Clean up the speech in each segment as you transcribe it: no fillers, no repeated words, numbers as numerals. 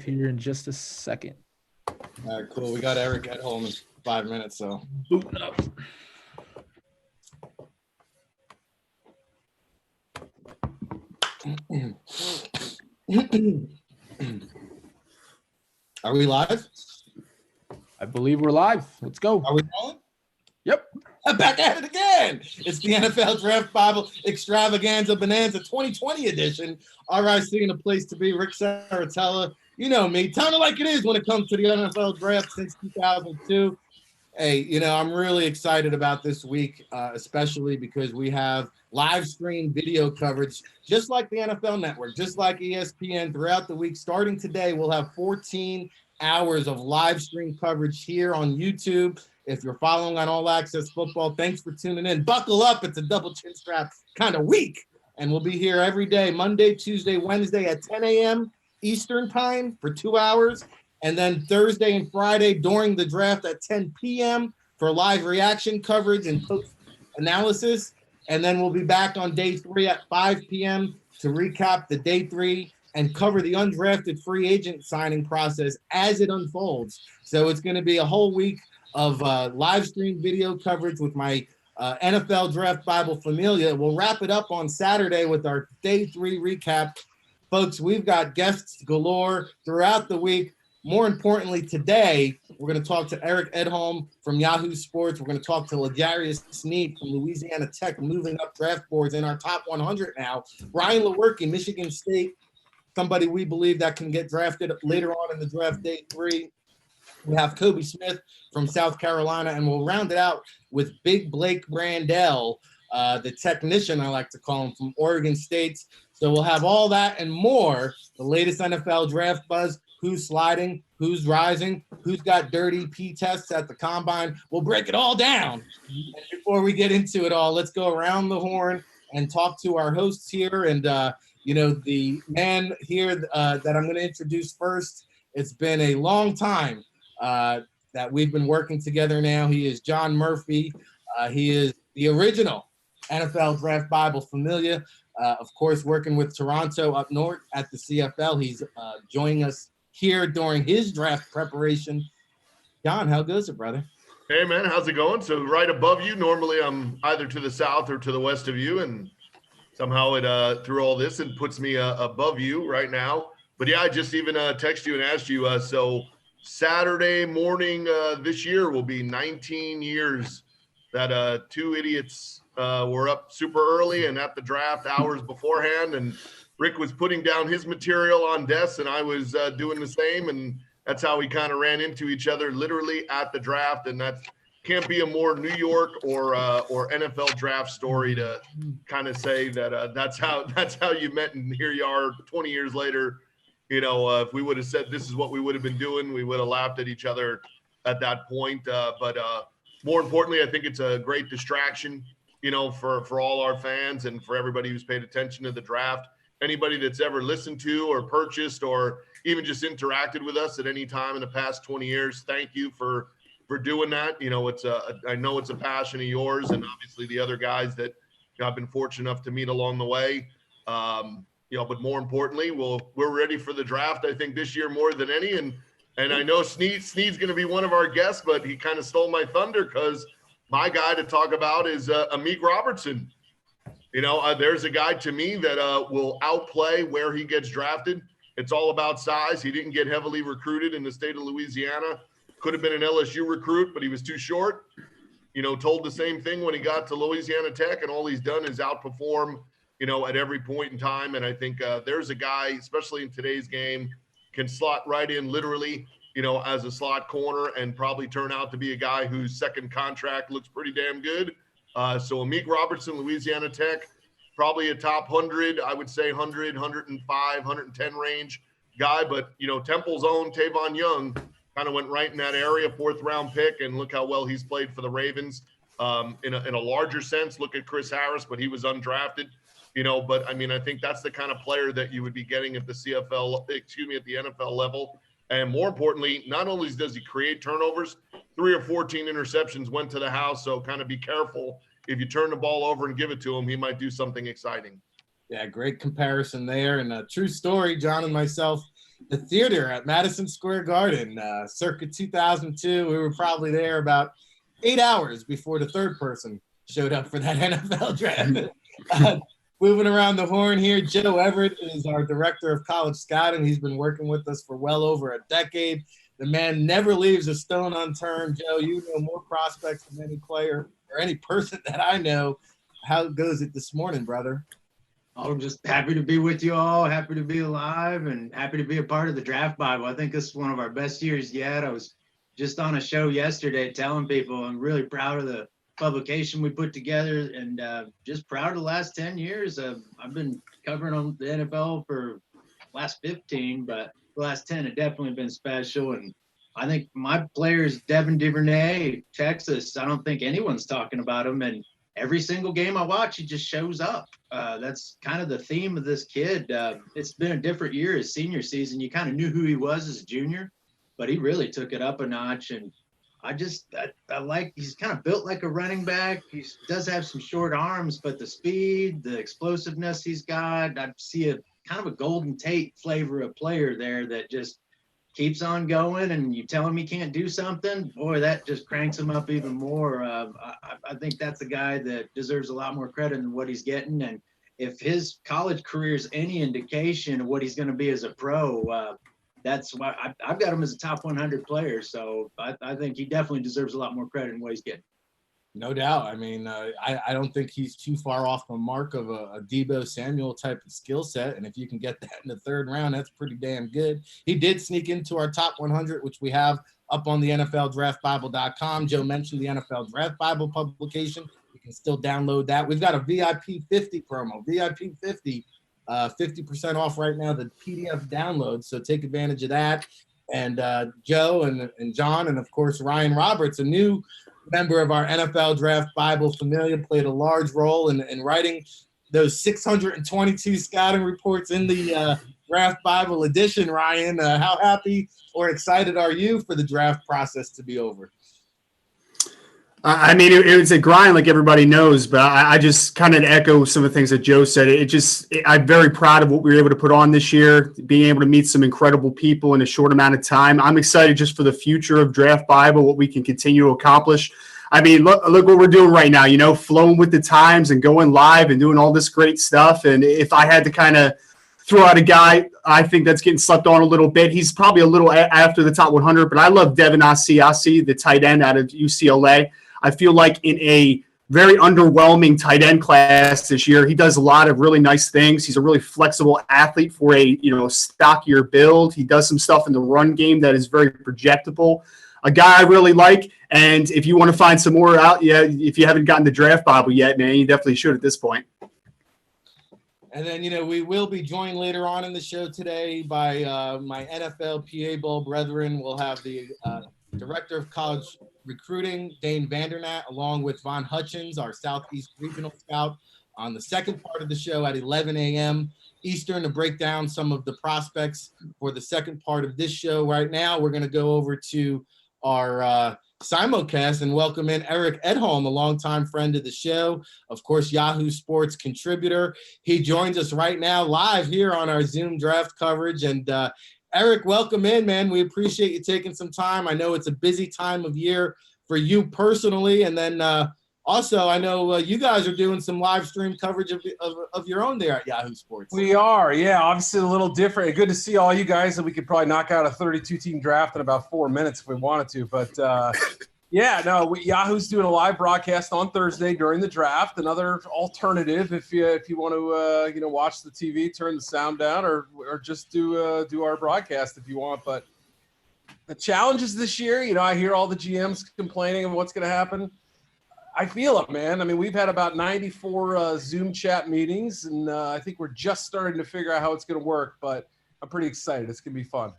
here in just a second. All right, cool. We got Eric Edholm in 5 minutes, so booting up. Are we live? I believe we're live. Let's go. Are we rolling? Yep. Back at it again. It's the NFL Draft Bible Extravaganza Bonanza 2020 edition. RIC in a place to be. Rick Saratella. You know me. Telling it like it is when it comes to the NFL Draft since 2002. Hey, I'm really excited about this week, especially because we have live stream video coverage, just like the NFL Network, just like ESPN throughout the week. Starting today, we'll have 14 hours of live stream coverage here on YouTube. If you're following on All Access Football, thanks for tuning in. Buckle up. It's a double chin strap kind of week. And we'll be here every day, Monday, Tuesday, Wednesday at 10 a.m. Eastern time for 2 hours. And then Thursday and Friday during the draft at 10 p.m. for live reaction coverage and post-analysis. And then we'll be back on day 3 at 5 p.m. to recap the day 3 and cover the undrafted free agent signing process as it unfolds. So it's going to be a whole week of live stream video coverage with my NFL Draft Bible Familia. We'll wrap it up on Saturday with our day 3 recap. Folks, we've got guests galore throughout the week. More importantly, today, we're going to talk to Eric Edholm from Yahoo Sports. We're going to talk to L'Jarius Sneed from Louisiana Tech, moving up draft boards in our top 100 now. Brian Lewerke, Michigan State, somebody we believe that can get drafted later on in the draft, day 3. We have Kobe Smith from South Carolina, and we'll round it out with big Blake Brandel, the technician, I like to call him, from Oregon State. So we'll have all that and more, the latest NFL draft buzz. Who's sliding, who's rising, who's got dirty P tests at the combine. We'll break it all down. And before we get into it all, let's go around the horn and talk to our hosts here. And, the man here that I'm going to introduce first, it's been a long time that we've been working together now. He is John Murphy. He is the original NFL Draft Bible Familia. Of course, working with Toronto up north at the CFL. He's joining us here during his draft preparation. John, how goes it, brother? Hey, man, how's it going? So right above you, normally I'm either to the south or to the west of you, and somehow it through all this and puts me above you right now. But yeah, I just even texted you and asked you, so Saturday morning this year will be 19 years that 2 idiots were up super early and at the draft hours beforehand, and Rick was putting down his material on desks, and I was doing the same, and that's how we kind of ran into each other literally at the draft. And that can't be a more New York or NFL draft story to kind of say that that's how you met, and here you are 20 years later. If we would have said this is what we would have been doing, we would have laughed at each other at that point. But more importantly, I think it's a great distraction, for all our fans and for everybody who's paid attention to the draft. Anybody that's ever listened to or purchased or even just interacted with us at any time in the past 20 years, thank you for doing that. I know it's a passion of yours, and obviously the other guys that I've been fortunate enough to meet along the way. But more importantly, we're ready for the draft, I think, this year more than any. And I know Sneed's going to be one of our guests, but he kind of stole my thunder because my guy to talk about is Amik Robertson. There's a guy to me that will outplay where he gets drafted. It's all about size. He didn't get heavily recruited in the state of Louisiana. Could have been an LSU recruit, but he was too short. Told the same thing when he got to Louisiana Tech, and all he's done is outperform, at every point in time. And I think there's a guy, especially in today's game, can slot right in literally, as a slot corner and probably turn out to be a guy whose second contract looks pretty damn good. So Amik Robertson, Louisiana Tech, probably a top 100, I would say 100, 105, 110 range guy. But, Temple's own Tavon Young kind of went right in that area, 4th round pick, and look how well he's played for the Ravens. In a larger sense, look at Chris Harris, but he was undrafted. But I think that's the kind of player that you would be getting at the at the NFL level. And more importantly, not only does he create turnovers, 3 or 14 interceptions went to the house. So kind of be careful. If you turn the ball over and give it to him, he might do something exciting. Yeah, great comparison there. And a true story, John and myself the theater at Madison Square Garden, circa 2002. We were probably there about 8 hours before the third person showed up for that NFL draft. Moving around the horn here, Joe Everett is our director of college scouting. He's been working with us for well over a decade. The man never leaves a stone unturned. Joe, you know more prospects than any player or any person that I know. How goes it this morning, brother? I'm just happy to be with you all, happy to be alive, and happy to be a part of the Draft Bible. I think this is one of our best years yet. I was just on a show yesterday telling people I'm really proud of the publication we put together, and just proud of the last 10 years. I've been covering on the NFL for the last 15, but the last 10 have definitely been special. And I think my players, Devin Duvernay, Texas, I don't think anyone's talking about him. And every single game I watch, he just shows up. That's kind of the theme of this kid. It's been a different year. His senior season, you kind of knew who he was as a junior, but he really took it up a notch. And I like, he's kind of built like a running back. He does have some short arms, but the speed, the explosiveness he's got, I see a kind of a Golden Tate flavor of player there that just keeps on going. And you tell him he can't do something, boy, that just cranks him up even more. I think that's a guy that deserves a lot more credit than what he's getting. And if his college career is any indication of what he's going to be as a pro, that's why I've got him as a top 100 player. So I think he definitely deserves a lot more credit in what he's getting. No doubt. I mean, I don't think he's too far off the mark of a Deebo Samuel type of skill set. And if you can get that in the third round, that's pretty damn good. He did sneak into our top 100, which we have up on the NFLDraftBible.com. Joe mentioned the NFL Draft Bible publication. You can still download that. We've got a VIP 50 promo, VIP 50. 50% off right now, the PDF download. So take advantage of that. And Joe and John, and of course, Ryan Roberts, a new member of our NFL Draft Bible familia, played a large role in writing those 622 scouting reports in the Draft Bible edition. Ryan, how happy or excited are you for the draft process to be over? I mean, it was a grind, like everybody knows, but I just kind of echo some of the things that Joe said. I'm very proud of what we were able to put on this year, being able to meet some incredible people in a short amount of time. I'm excited just for the future of Draft Bible, what we can continue to accomplish. I mean, look what we're doing right now, flowing with the times and going live and doing all this great stuff. And if I had to kind of throw out a guy, I think that's getting slept on a little bit. He's probably a little after the top 100, but I love Devin Asiasi, the tight end out of UCLA. I feel like in a very underwhelming tight end class this year, he does a lot of really nice things. He's a really flexible athlete for a stockier build. He does some stuff in the run game that is very projectable. A guy I really like. And if you want to find some more out, if you haven't gotten the Draft Bible yet, man, you definitely should at this point. And then, we will be joined later on in the show today by my NFLPA Bowl brethren. We'll have the Director of College Recruiting, Dane Vandernat, along with Von Hutchins, our Southeast Regional Scout, on the second part of the show at 11 a.m. Eastern to break down some of the prospects for the second part of this show. Right now, we're going to go over to our simulcast and welcome in Eric Edholm, a longtime friend of the show, of course, Yahoo Sports contributor. He joins us right now live here on our Zoom draft coverage. And Eric, welcome in, man. We appreciate you taking some time. I know it's a busy time of year for you personally. And then also, I know you guys are doing some live stream coverage of your own there at Yahoo Sports. We are, yeah, obviously a little different. Good to see all you guys, and we could probably knock out a 32-team draft in about 4 minutes if we wanted to. But, Yahoo's doing a live broadcast on Thursday during the draft. Another alternative if you want to watch the TV, turn the sound down, or just do our broadcast if you want. But the challenges this year, I hear all the GMs complaining of what's going to happen. I feel it, man. I mean, we've had about 94 Zoom chat meetings, and I think we're just starting to figure out how it's going to work, but I'm pretty excited. It's going to be fun.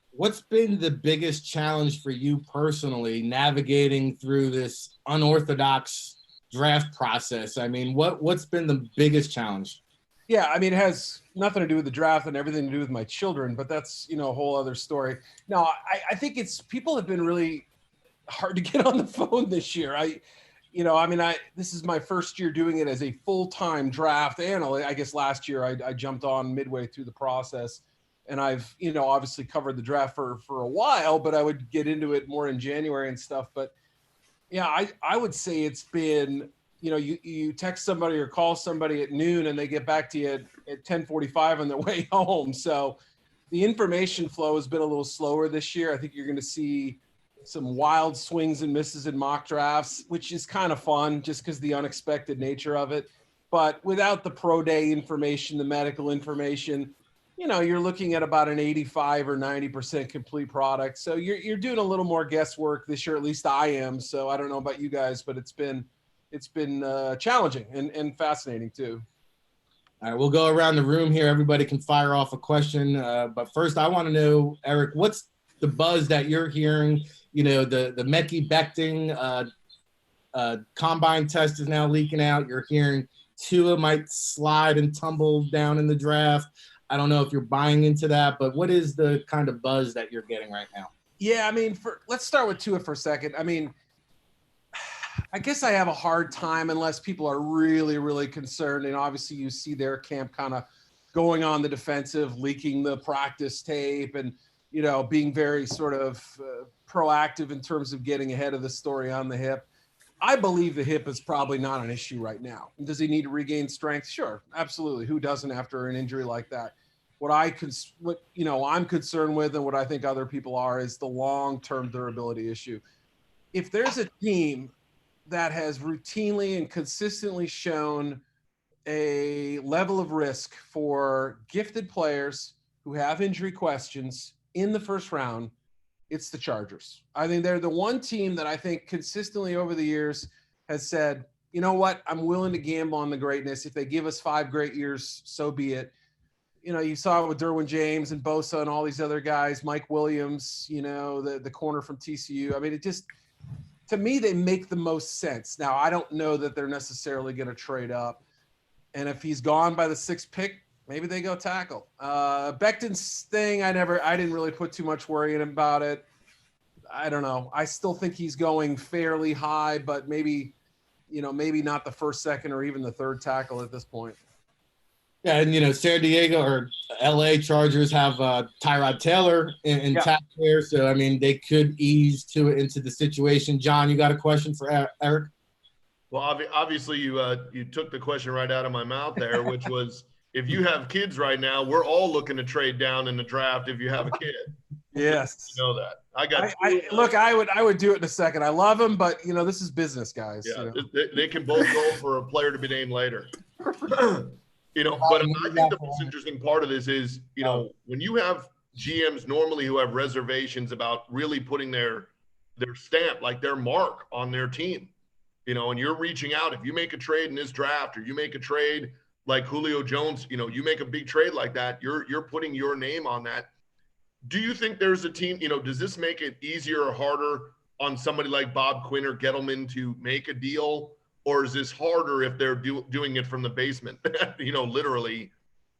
What's been the biggest challenge for you personally navigating through this unorthodox draft process? I mean, what's been the biggest challenge? Yeah, I mean, it has nothing to do with the draft and everything to do with my children, but that's, a whole other story. No, I think people have been really hard to get on the phone this year. This is my first year doing it as a full-time draft analyst. I guess last year I jumped on midway through the process. and I've, obviously covered the draft for a while, but I would get into it more in January and stuff. But yeah, I would say it's been, you text somebody or call somebody at noon and they get back to you at 10:45 on their way home. So the information flow has been a little slower this year. I think you're going to see some wild swings and misses in mock drafts, which is kind of fun just because the unexpected nature of it. But without the pro day information, the medical information, you're looking at about an 85 or 90% complete product. So you're doing a little more guesswork this year, at least I am. So I don't know about you guys, but it's been challenging and fascinating too. All right, we'll go around the room here. Everybody can fire off a question. But first, I want to know, Eric, what's the buzz that you're hearing? The Mekhi Becton combine test is now leaking out. You're hearing Tua might slide and tumble down in the draft. I don't know if you're buying into that, but what is the kind of buzz that you're getting right now? Yeah, let's start with Tua for a second. I guess I have a hard time unless people are really, really concerned. And obviously you see their camp kind of going on the defensive, leaking the practice tape and, being very sort of proactive in terms of getting ahead of the story on the hip. I believe the hip is probably not an issue right now. Does he need to regain strength? Sure, absolutely. Who doesn't after an injury like that? What I'm concerned with and what I think other people are is the long-term durability issue. If there's a team that has routinely and consistently shown a level of risk for gifted players who have injury questions in the first round, it's the Chargers. I think they're the one team that I think consistently over the years has said, you know what, I'm willing to gamble on the greatness. If they give us 5 great years, so be it. You saw it with Derwin James and Bosa and all these other guys, Mike Williams, the corner from TCU. It just, to me, they make the most sense. Now, I don't know that they're necessarily going to trade up. And if he's gone by the 6th pick, maybe they go tackle. Becton's thing, I didn't really put too much worry in about it. I don't know. I still think he's going fairly high, but maybe not the 1st, 2nd, or even the 3rd tackle at this point. Yeah, and San Diego or LA Chargers have Tyrod Taylor in tackle there, so they could ease into the situation. John, you got a question for Eric? Well, obviously you took the question right out of my mouth there, which was, if you have kids right now, we're all looking to trade down in the draft if you have a kid. Yes. You know that. I would do it in a second. I love them, but this is business, guys. Yeah, they can both go for a player to be named later. But I think the most interesting part of this is, when you have GMs normally who have reservations about really putting their stamp, like their mark on their team, and you're reaching out, if you make a trade in this draft or you make a trade like Julio Jones, you make a big trade like that, you're putting your name on that. Do you think there's a team, does this make it easier or harder on somebody like Bob Quinn or Gettleman to make a deal? Or is this harder if they're doing it from the basement, literally,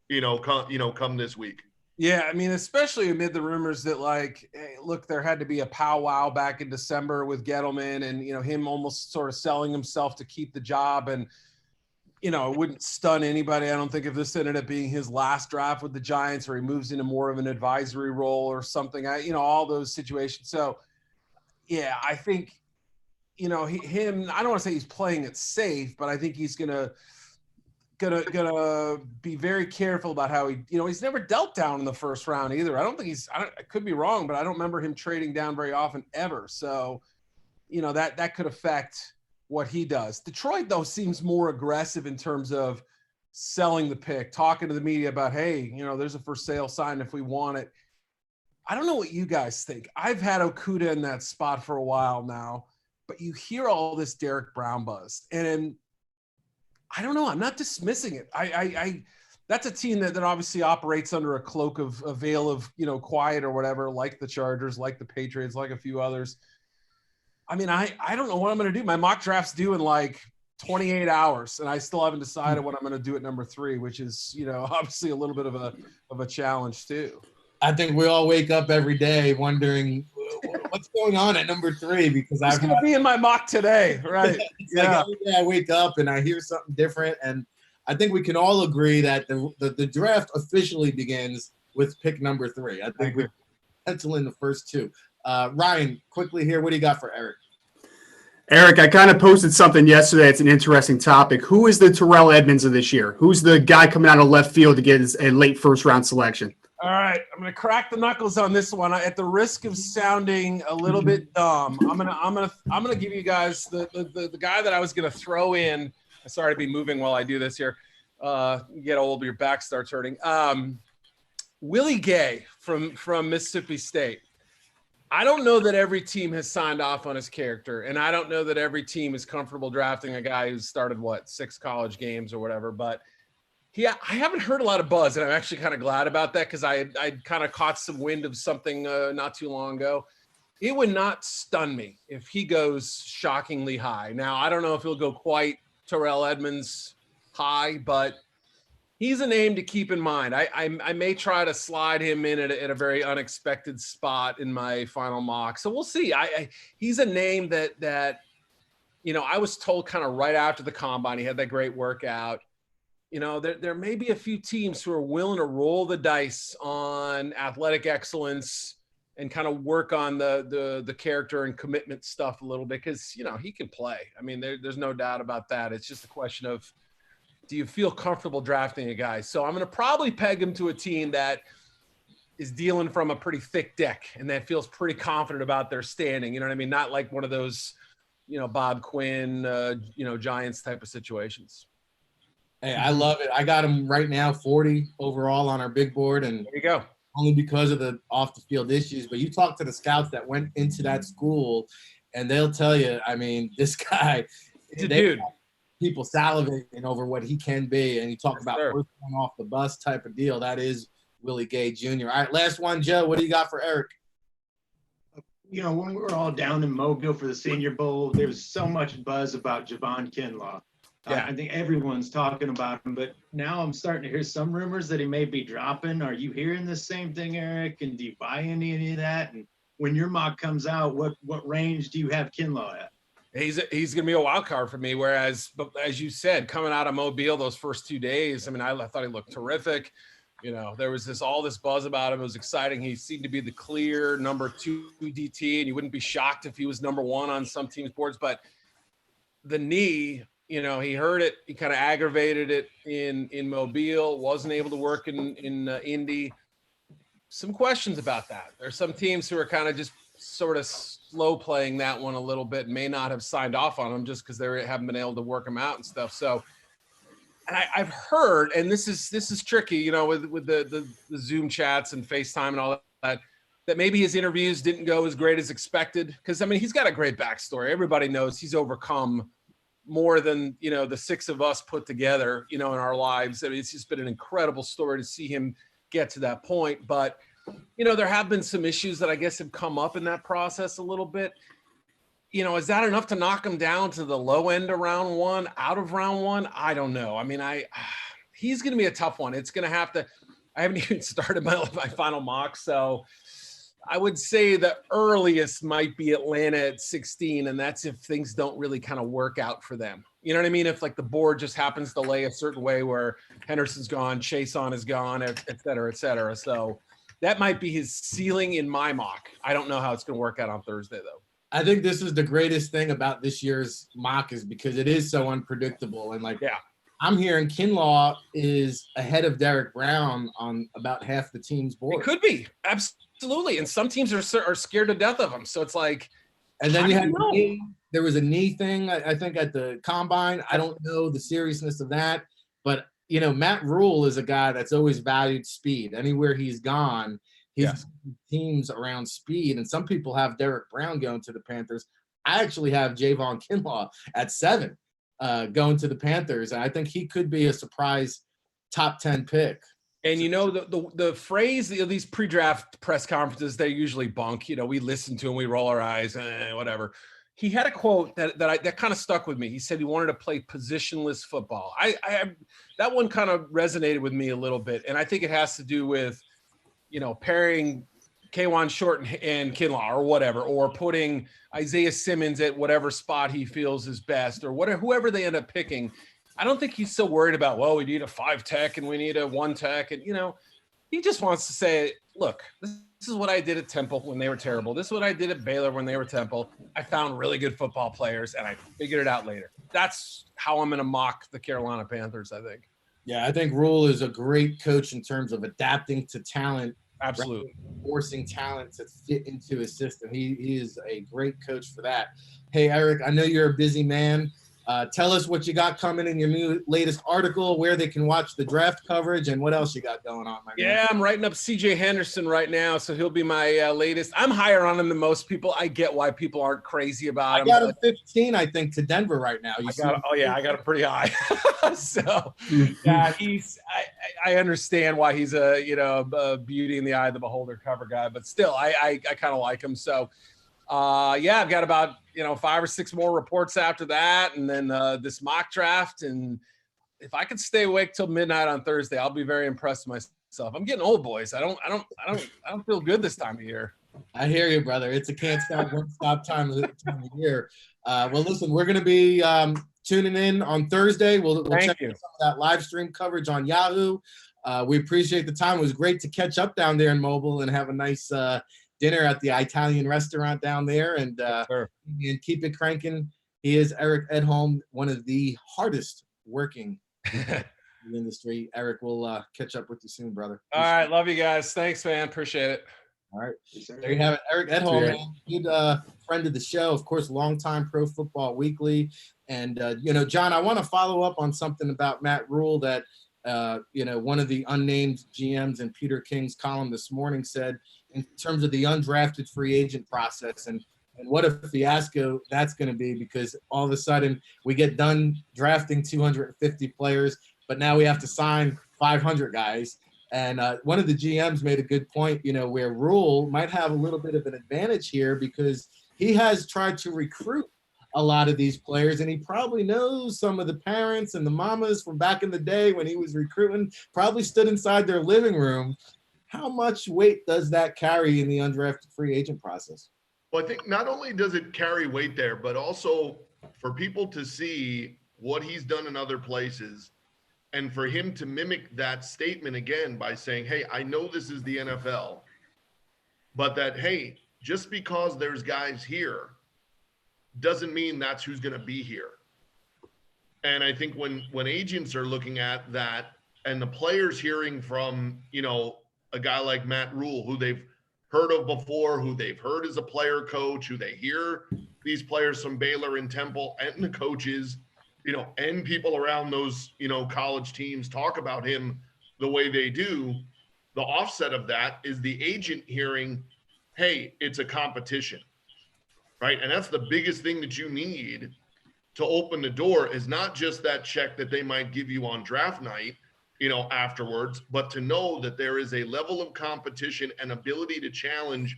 come this week? Yeah, especially amid the rumors that, hey, look, there had to be a powwow back in December with Gettleman and, him almost sort of selling himself to keep the job. And, it wouldn't stun anybody, I don't think, if this ended up being his last draft with the Giants or he moves into more of an advisory role or something, all those situations. So, yeah, I think – him, I don't want to say he's playing it safe, but I think he's gonna be very careful about how he's never dealt down in the 1st round either. I could be wrong, but I don't remember him trading down very often ever. So, that could affect what he does. Detroit, though, seems more aggressive in terms of selling the pick, talking to the media about, hey, there's a for sale sign if we want it. I don't know what you guys think. I've had Okudah in that spot for a while now. But you hear all this Derek Brown buzz, and I don't know. I'm not dismissing it. I that's a team that obviously operates under a cloak of a veil of quiet or whatever, like the Chargers, like the Patriots, like a few others. I don't know what I'm going to do. My mock draft's due in 28 hours, and I still haven't decided what I'm going to do at number 3, which is obviously a little bit of a challenge too. I think we all wake up every day wondering what's going on at number 3, because I'm going to be in my mock today, right? Yeah. Every day I wake up and I hear something different, and I think we can all agree that the draft officially begins with pick number 3. I think we're penciling the first 2. Ryan, quickly here, what do you got for Eric? Eric, I kind of posted something yesterday. It's an interesting topic. Who is the Terrell Edmonds of this year? Who's the guy coming out of left field to get a late first-round selection? All right, I'm gonna crack the knuckles on this one. At the risk of sounding a little bit dumb, I'm gonna give you guys the guy that I was gonna throw in. Sorry to be moving while I do this here. You get old, your back starts hurting. Willie Gay from Mississippi State. I don't know that every team has signed off on his character, and I don't know that every team is comfortable drafting a guy who's started 6 college games or whatever. But I haven't heard a lot of buzz, and I'm actually kind of glad about that because I kind of caught some wind of something not too long ago. It would not stun me if he goes shockingly high. Now, I don't know if he'll go quite Terrell Edmonds high, but he's a name to keep in mind. I may try to slide him in at a very unexpected spot in my final mock. So we'll see. He's a name that I was told kind of right after the combine, he had that great workout. There may be a few teams who are willing to roll the dice on athletic excellence and kind of work on the character and commitment stuff a little bit because, he can play. I mean, there's no doubt about that. It's just a question of, do you feel comfortable drafting a guy? So I'm going to probably peg him to a team that is dealing from a pretty thick deck and that feels pretty confident about their standing. You know what I mean? Not like one of those, Bob Quinn, Giants type of situations. Hey, I love it. I got him right now 40 overall on our big board, and there you go. Only because of the off the field issues. But you talk to the scouts that went into that school, and they'll tell you, I mean, this guy, it's a dude. People salivating over what he can be, and you talk about first one off the bus type of deal. That is Willie Gay Jr. All right, last one, Joe. What do you got for Eric? When we were all down in Mobile for the Senior Bowl, there was so much buzz about Javon Kinlaw. Yeah. I think everyone's talking about him, but now I'm starting to hear some rumors that he may be dropping. Are you hearing the same thing, Eric? And do you buy any of that? And when your mock comes out, what range do you have Kinlaw at? He's going to be a wild card for me. Whereas, as you said, coming out of Mobile those first 2 days, I mean, I thought he looked terrific. There was all this buzz about him. It was exciting. He seemed to be the clear number 2 DT, and you wouldn't be shocked if he was number 1 on some teams' boards. But the knee, he hurt it. He kind of aggravated it in Mobile. Wasn't able to work in Indy. Some questions about that. There's some teams who are kind of just sort of slow playing that one a little bit, may not have signed off on him just because they haven't been able to work him out and stuff. So, and I've heard, and this is tricky, with the Zoom chats and FaceTime and all that maybe his interviews didn't go as great as expected. Because, I mean, he's got a great backstory. Everybody knows he's overcome more than, the 6 of us put together, in our lives. I mean, it's just been an incredible story to see him get to that point. But, there have been some issues that I guess have come up in that process a little bit. Is that enough to knock him down to the low end of round 1, out of round 1? I don't know. I mean, he's going to be a tough one. It's going to have to, I haven't even started my final mock. So I would say the earliest might be Atlanta at 16. And that's if things don't really kind of work out for them. You know what I mean? If like the board just happens to lay a certain way where Henderson's gone, Chason is gone, et cetera, et cetera. So that might be his ceiling in my mock. I don't know how it's going to work out on Thursday though. I think this is the greatest thing about this year's mock is because it is so unpredictable. And I'm hearing Kinlaw is ahead of Derek Brown on about half the team's board. It could be. Absolutely. And some teams are scared to death of him. So it's like, and then there was a knee thing, I think, at the combine. I don't know the seriousness of that, but Matt Rhule is a guy that's always valued speed. Anywhere he's gone, his teams around speed, and some people have Derek Brown going to the Panthers. I actually have Javon Kinlaw at 7 going to the Panthers, and I think he could be a surprise top 10 pick. And the phrase of these pre-draft press conferences, they usually bunk. We listen to them, we roll our eyes, whatever. He had a quote that kind of stuck with me. He said he wanted to play positionless football. That one kind of resonated with me a little bit, and I think it has to do with pairing K'Wan Short and Kinlaw or whatever, or putting Isaiah Simmons at whatever spot he feels is best, or whatever, whoever they end up picking. I don't think he's so worried about, we need a 5 tech and we need a 1 tech. And, he just wants to say, look, this is what I did at Temple when they were terrible. This is what I did at Baylor when they were Temple. I found really good football players, and I figured it out later. That's how I'm going to mock the Carolina Panthers, I think. Yeah, I think Rhule is a great coach in terms of adapting to talent. Absolutely. Forcing talent to fit into his system. He is a great coach for that. Hey, Eric, I know you're a busy man. Tell us what you got coming in your latest article, where they can watch the draft coverage, and what else you got going on, my man. Yeah, I'm writing up CJ Henderson right now, so he'll be my latest. I'm higher on him than most people. I get why people aren't crazy about him. I got him 15, I think, to Denver right now. I got him pretty high. So yeah, I understand why he's a beauty in the eye of the beholder cover guy, but still, I kind of like him. So yeah, I've got about 5 or 6 more reports after that, and then this mock draft. And if I could stay awake till midnight on Thursday, I'll be very impressed with myself. I'm getting old, boys. I don't feel good this time of year. I hear you, brother. It's a can't stop, won't stop time of year. Well, listen, we're going to be tuning in on Thursday. We'll check some of that live stream coverage on Yahoo. We appreciate the time. It was great to catch up down there in Mobile and have a nice dinner at the Italian restaurant down there, and keep it cranking. He is Eric Edholm, one of the hardest working in the industry. Eric, we'll catch up with you soon, brother. All right, love you guys. Thanks, man. Appreciate it. All right, there you have it, Eric Edholm, man. Good friend of the show, of course, longtime Pro Football Weekly. And John, I want to follow up on something about Matt Rhule that one of the unnamed GMs in Peter King's column this morning said in terms of the undrafted free agent process, and what a fiasco that's going to be, because all of a sudden we get done drafting 250 players, but now we have to sign 500 guys. And one of the GMs made a good point, where Rhule might have a little bit of an advantage here because he has tried to recruit a lot of these players, and he probably knows some of the parents and the mamas from back in the day when he was recruiting, probably stood inside their living room. How much weight does that carry in the undrafted free agent process? Well, I think not only does it carry weight there, but also for people to see what he's done in other places, and for him to mimic that statement again by saying, hey, I know this is the NFL, but that, hey, just because there's guys here doesn't mean that's who's going to be here. And I think when agents are looking at that, and the players hearing from, a guy like Matt Rhule, who they've heard of before, who they've heard as a player coach, who they hear these players from Baylor and Temple and the coaches, and people around those, college teams talk about him the way they do, the offset of that is the agent hearing, hey, it's a competition, right? And that's the biggest thing that you need to open the door, is not just that check that they might give you on draft night, afterwards, but to know that there is a level of competition and ability to challenge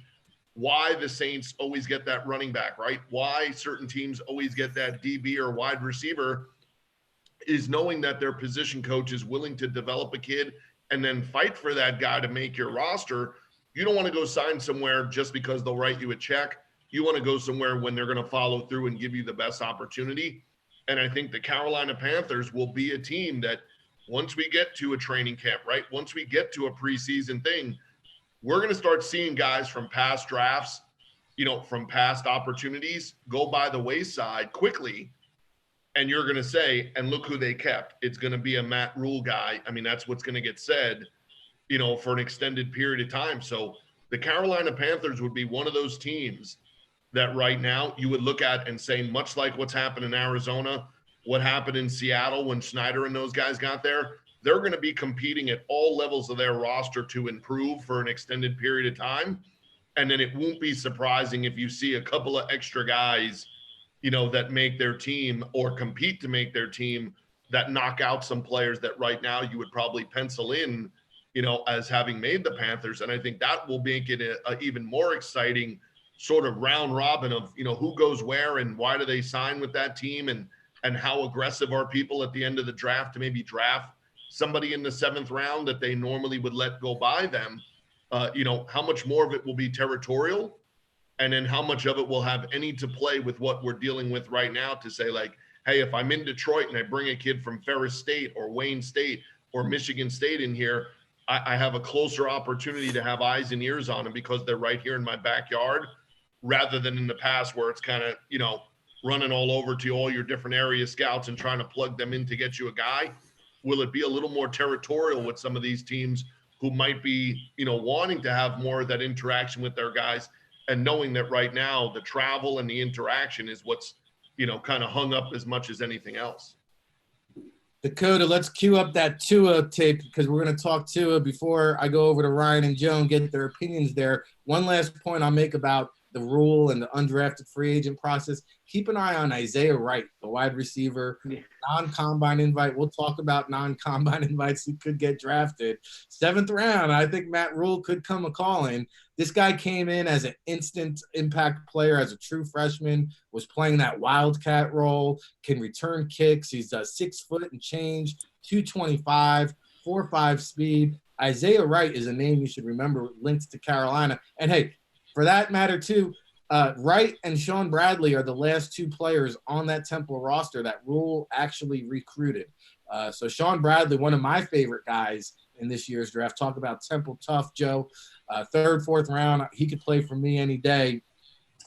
why the Saints always get that running back, right? Why certain teams always get that DB or wide receiver, is knowing that their position coach is willing to develop a kid and then fight for that guy to make your roster. You don't want to go sign somewhere just because they'll write you a check. You want to go somewhere when they're going to follow through and give you the best opportunity. And I think the Carolina Panthers will be a team that once we get to a training camp, right? Once we get to a preseason thing, we're going to start seeing guys from past drafts, from past opportunities go by the wayside quickly. And you're going to say, and look who they kept. It's going to be a Matt Rhule guy. I mean, that's what's going to get said, for an extended period of time. So the Carolina Panthers would be one of those teams that right now you would look at and say, much like what's happened in Arizona, what happened in Seattle when Snyder and those guys got there, they're going to be competing at all levels of their roster to improve for an extended period of time. And then it won't be surprising if you see a couple of extra guys, that make their team or compete to make their team, that knock out some players that right now you would probably pencil in, as having made the Panthers. And I think that will make it a even more exciting sort of round robin of, who goes where and why do they sign with that team, and how aggressive are people at the end of the draft to maybe draft somebody in the 7th round that they normally would let go by them. How much more of it will be territorial, and then how much of it will have any to play with what we're dealing with right now to say, like, hey, if I'm in Detroit and I bring a kid from Ferris State or Wayne State or Michigan State in here, I have a closer opportunity to have eyes and ears on him because they're right here in my backyard, rather than in the past where it's kind of, running all over to all your different area scouts and trying to plug them in to get you a guy. Will it be a little more territorial with some of these teams who might be, wanting to have more of that interaction with their guys, and knowing that right now the travel and the interaction is what's, kind of hung up as much as anything else. Dakota, let's cue up that Tua tape because we're going to talk Tua before I go over to Ryan and Joan, get their opinions there. One last point I'll make about the Rhule and the undrafted free agent process. Keep an eye on Isaiah Wright, the wide receiver, non-combine invite. We'll talk about non-combine invites who could get drafted. 7th round, I think Matt Rhule could come a-calling. This guy came in as an instant impact player, as a true freshman, was playing that wildcat role, can return kicks. He's 6 foot and change, 225, 4.5 speed. Isaiah Wright is a name you should remember, linked to Carolina. And hey, for that matter too, Wright and Sean Bradley are the last 2 players on that Temple roster that Rhule actually recruited. So Sean Bradley, one of my favorite guys in this year's draft. Talk about Temple tough, Joe. 3rd, 4th round, he could play for me any day.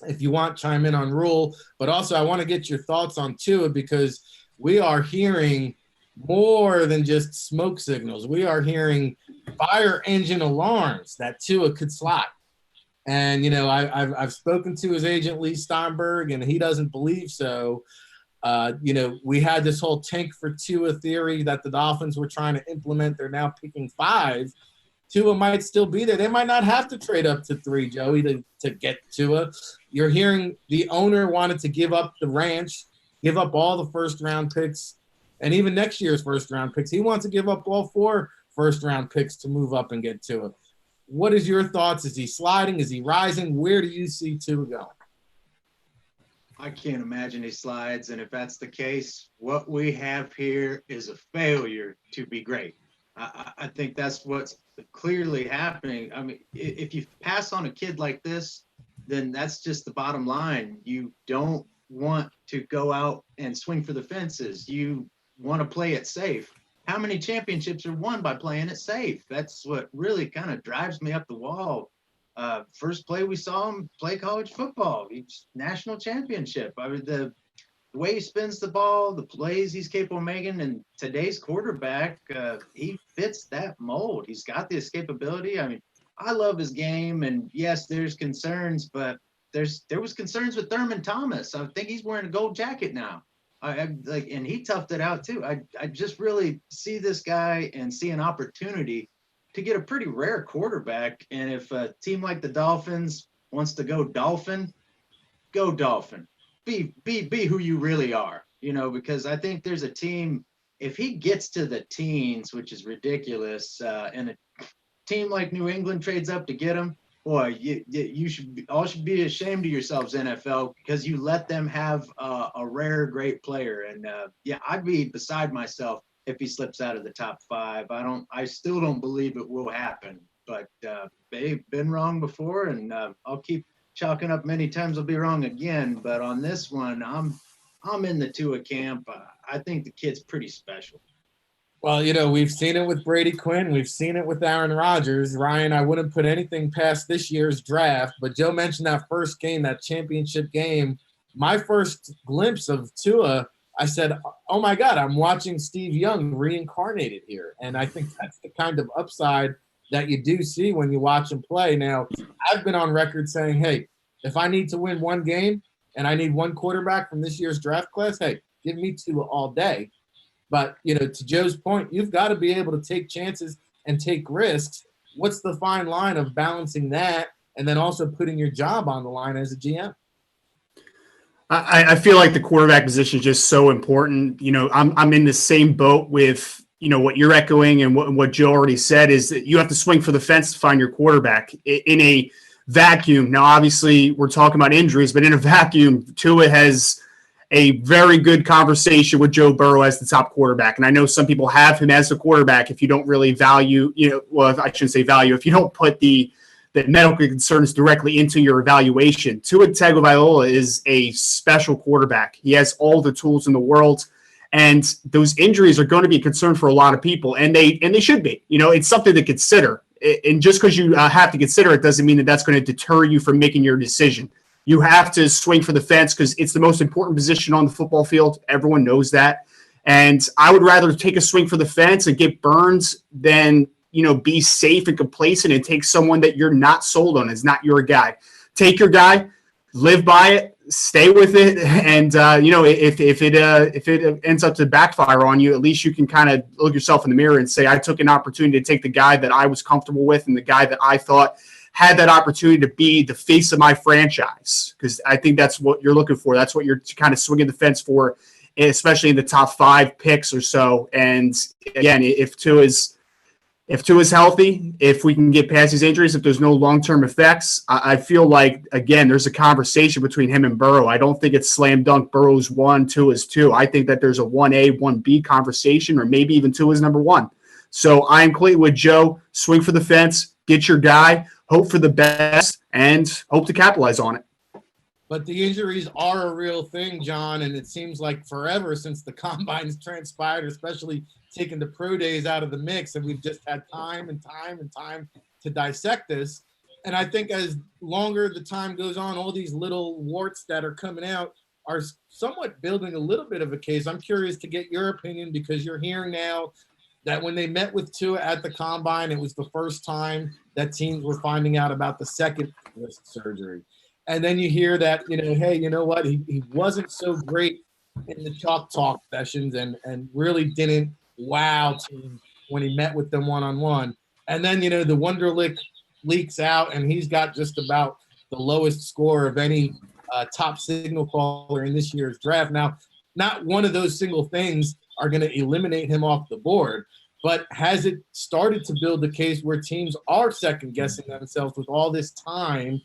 If you want, chime in on Rhule. But also, I want to get your thoughts on Tua because we are hearing more than just smoke signals. We are hearing fire engine alarms that Tua could slide. And, I've spoken to his agent, Lee Steinberg, and he doesn't believe so. We had this whole tank for Tua theory that the Dolphins were trying to implement. They're now picking 5. Tua might still be there. They might not have to trade up to 3, Joey, to get Tua. You're hearing the owner wanted to give up the ranch, give up all the first-round picks, and even next year's first-round picks. He wants to give up all 4 first-round picks to move up and get Tua. What is your thoughts? Is he sliding? Is he rising? Where do you see Tua going? I can't imagine he slides. And if that's the case, what we have here is a failure to be great. I think that's what's clearly happening. I mean, if you pass on a kid like this, then that's just the bottom line. You don't want to go out and swing for the fences. You want to play it safe. How many championships are won by playing it safe? That's what really kind of drives me up the wall. First play we saw him play college football, national championship. I mean, the way he spins the ball, the plays he's capable of making, and today's quarterback, he fits that mold. He's got the escapability. I mean, I love his game, and yes, there's concerns, but there was concerns with Thurman Thomas. I think he's wearing a gold jacket now. And he toughed it out too. I just really see this guy and see an opportunity to get a pretty rare quarterback. And if a team like the Dolphins wants to go Dolphin, go Dolphin. Be who you really are, because I think there's a team, if he gets to the teens, which is ridiculous, and a team like New England trades up to get him, boy, you should be ashamed of yourselves, NFL, because you let them have a rare, great player. And I'd be beside myself if he slips out of the top 5. I still don't believe it will happen, but they've been wrong before, and I'll keep chalking up many times I'll be wrong again. But on this one, I'm in the Tua camp. I think the kid's pretty special. Well, we've seen it with Brady Quinn. We've seen it with Aaron Rodgers. Ryan, I wouldn't put anything past this year's draft, but Joe mentioned that first game, that championship game. My first glimpse of Tua, I said, oh, my God, I'm watching Steve Young reincarnated here. And I think that's the kind of upside that you do see when you watch him play. Now, I've been on record saying, hey, if I need to win one game and I need one quarterback from this year's draft class, hey, give me Tua all day. But, to Joe's point, you've got to be able to take chances and take risks. What's the fine line of balancing that and then also putting your job on the line as a GM? I feel like the quarterback position is just so important. I'm in the same boat with, what you're echoing and what Joe already said is that you have to swing for the fence to find your quarterback in a vacuum. Now, obviously, we're talking about injuries, but in a vacuum, Tua has a very good conversation with Joe Burrow as the top quarterback. And I know some people have him as a quarterback if you don't really value, I shouldn't say value, if you don't put the medical concerns directly into your evaluation. Tua Tagovailoa is a special quarterback. He has all the tools in the world. And those injuries are going to be a concern for a lot of people, and they should be. It's something to consider. And just because you have to consider it doesn't mean that that's going to deter you from making your decision. You have to swing for the fence because it's the most important position on the football field. Everyone knows that. And I would rather take a swing for the fence and get burned than, be safe and complacent and take someone that you're not sold on, is not your guy. Take your guy, live by it, stay with it. And, if it ends up to backfire on you, at least you can kind of look yourself in the mirror and say, I took an opportunity to take the guy that I was comfortable with and the guy that I thought had that opportunity to be the face of my franchise. Because I think that's what you're looking for. That's what you're kind of swinging the fence for, especially in the top 5 picks or so. And again, if Tua's healthy, if we can get past these injuries, if there's no long-term effects, I feel like, again, there's a conversation between him and Burrow. I don't think it's slam dunk Burrow's 1, Tua's 2. I think that there's a 1A, 1B conversation, or maybe even Tua's number 1. So I am completely with Joe. Swing for the fence, get your guy, hope for the best, and hope to capitalize on it. But the injuries are a real thing, John, and it seems like forever since the combines transpired, especially taking the pro days out of the mix, and we've just had time and time and time to dissect this. And I think as longer the time goes on, all these little warts that are coming out are somewhat building a little bit of a case. I'm curious to get your opinion, because you're hearing now that when they met with Tua at the combine, it was the first time that teams were finding out about the second wrist surgery. And then you hear that, hey, you know what? He wasn't so great in the chalk talk sessions and really didn't wow teams when he met with them one-on-one. And then, the Wonderlic leaks out, and he's got just about the lowest score of any top signal caller in this year's draft. Now, not one of those single things are going to eliminate him off the board, but has it started to build the case where teams are second-guessing themselves with all this time?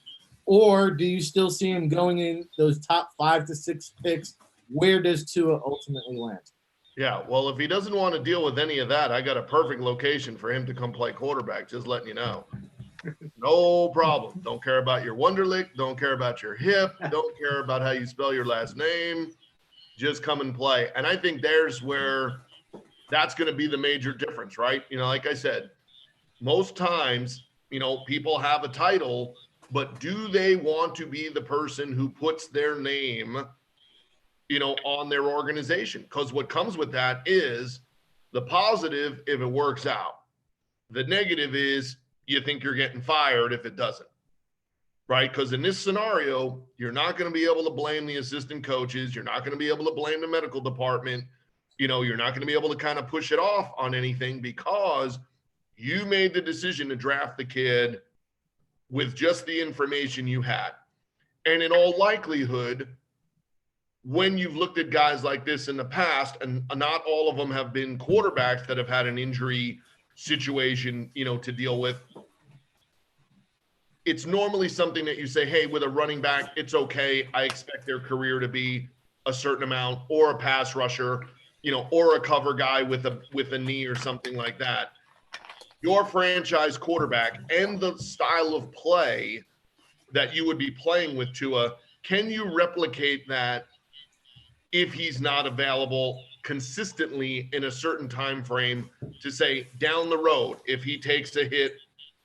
Or do you still see him going in those top 5 to 6 picks? Where does Tua ultimately land? Yeah, well, if he doesn't want to deal with any of that, I got a perfect location for him to come play quarterback, just letting you know. No problem. Don't care about your Wonderlic. Don't care about your hip. Don't care about how you spell your last name. Just come and play. And I think there's where that's going to be the major difference, right? Like I said, most times, people have a title, but do they want to be the person who puts their name, on their organization? Because what comes with that is the positive if it works out. The negative is you think you're getting fired if it doesn't, right? Because in this scenario, you're not going to be able to blame the assistant coaches. You're not going to be able to blame the medical department. You're not going to be able to kind of push it off on anything because you made the decision to draft the kid with just the information you had. And in all likelihood, when you've looked at guys like this in the past, and not all of them have been quarterbacks that have had an injury situation, to deal with, it's normally something that you say, hey, with a running back, it's okay. I expect their career to be a certain amount, or a pass rusher, or a cover guy with a knee or something like that. Your franchise quarterback and the style of play that you would be playing with Tua, can you replicate that if he's not available consistently in a certain time frame to say down the road, if he takes a hit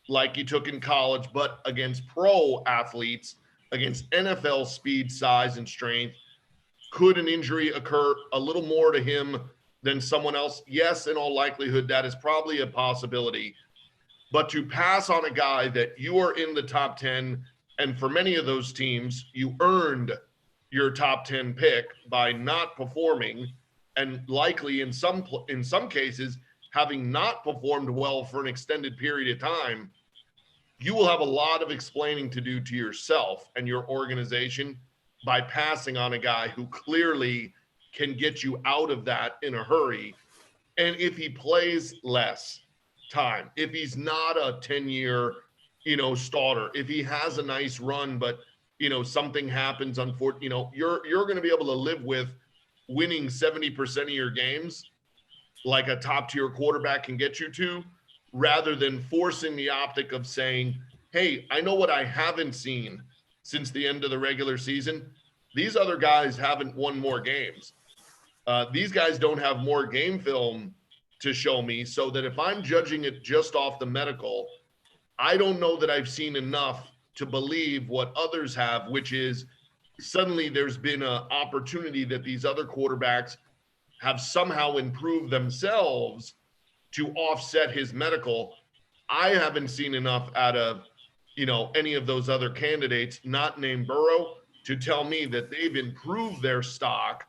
like he took in college, but against pro athletes, against NFL speed, size, and strength, could an injury occur a little more to him than someone else? Yes, in all likelihood, that is probably a possibility. But to pass on a guy that you are in the top 10, and for many of those teams, you earned your top 10 pick by not performing, and likely in some cases, having not performed well for an extended period of time, you will have a lot of explaining to do to yourself and your organization by passing on a guy who clearly can get you out of that in a hurry. And if he plays less time, if he's not a 10-year, starter, if he has a nice run, but, something happens, unfortunately, you're going to be able to live with winning 70% of your games like a top-tier quarterback can get you to, rather than forcing the optic of saying, hey, I know what I haven't seen since the end of the regular season. These other guys haven't won more games. These guys don't have more game film to show me, so that if I'm judging it just off the medical, I don't know that I've seen enough to believe what others have, which is suddenly there's been an opportunity that these other quarterbacks have somehow improved themselves to offset his medical. I haven't seen enough out of, any of those other candidates, not named Burrow, to tell me that they've improved their stock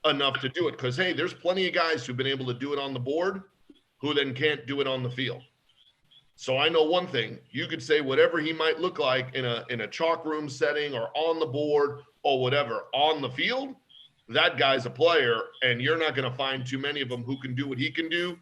enough to do it. Because, hey, there's plenty of guys who've been able to do it on the board who then can't do it on the field. So I know one thing. You could say whatever he might look like in a chalk room setting or on the board or whatever. On the field, that guy's a player, and you're not going to find too many of them who can do what he can do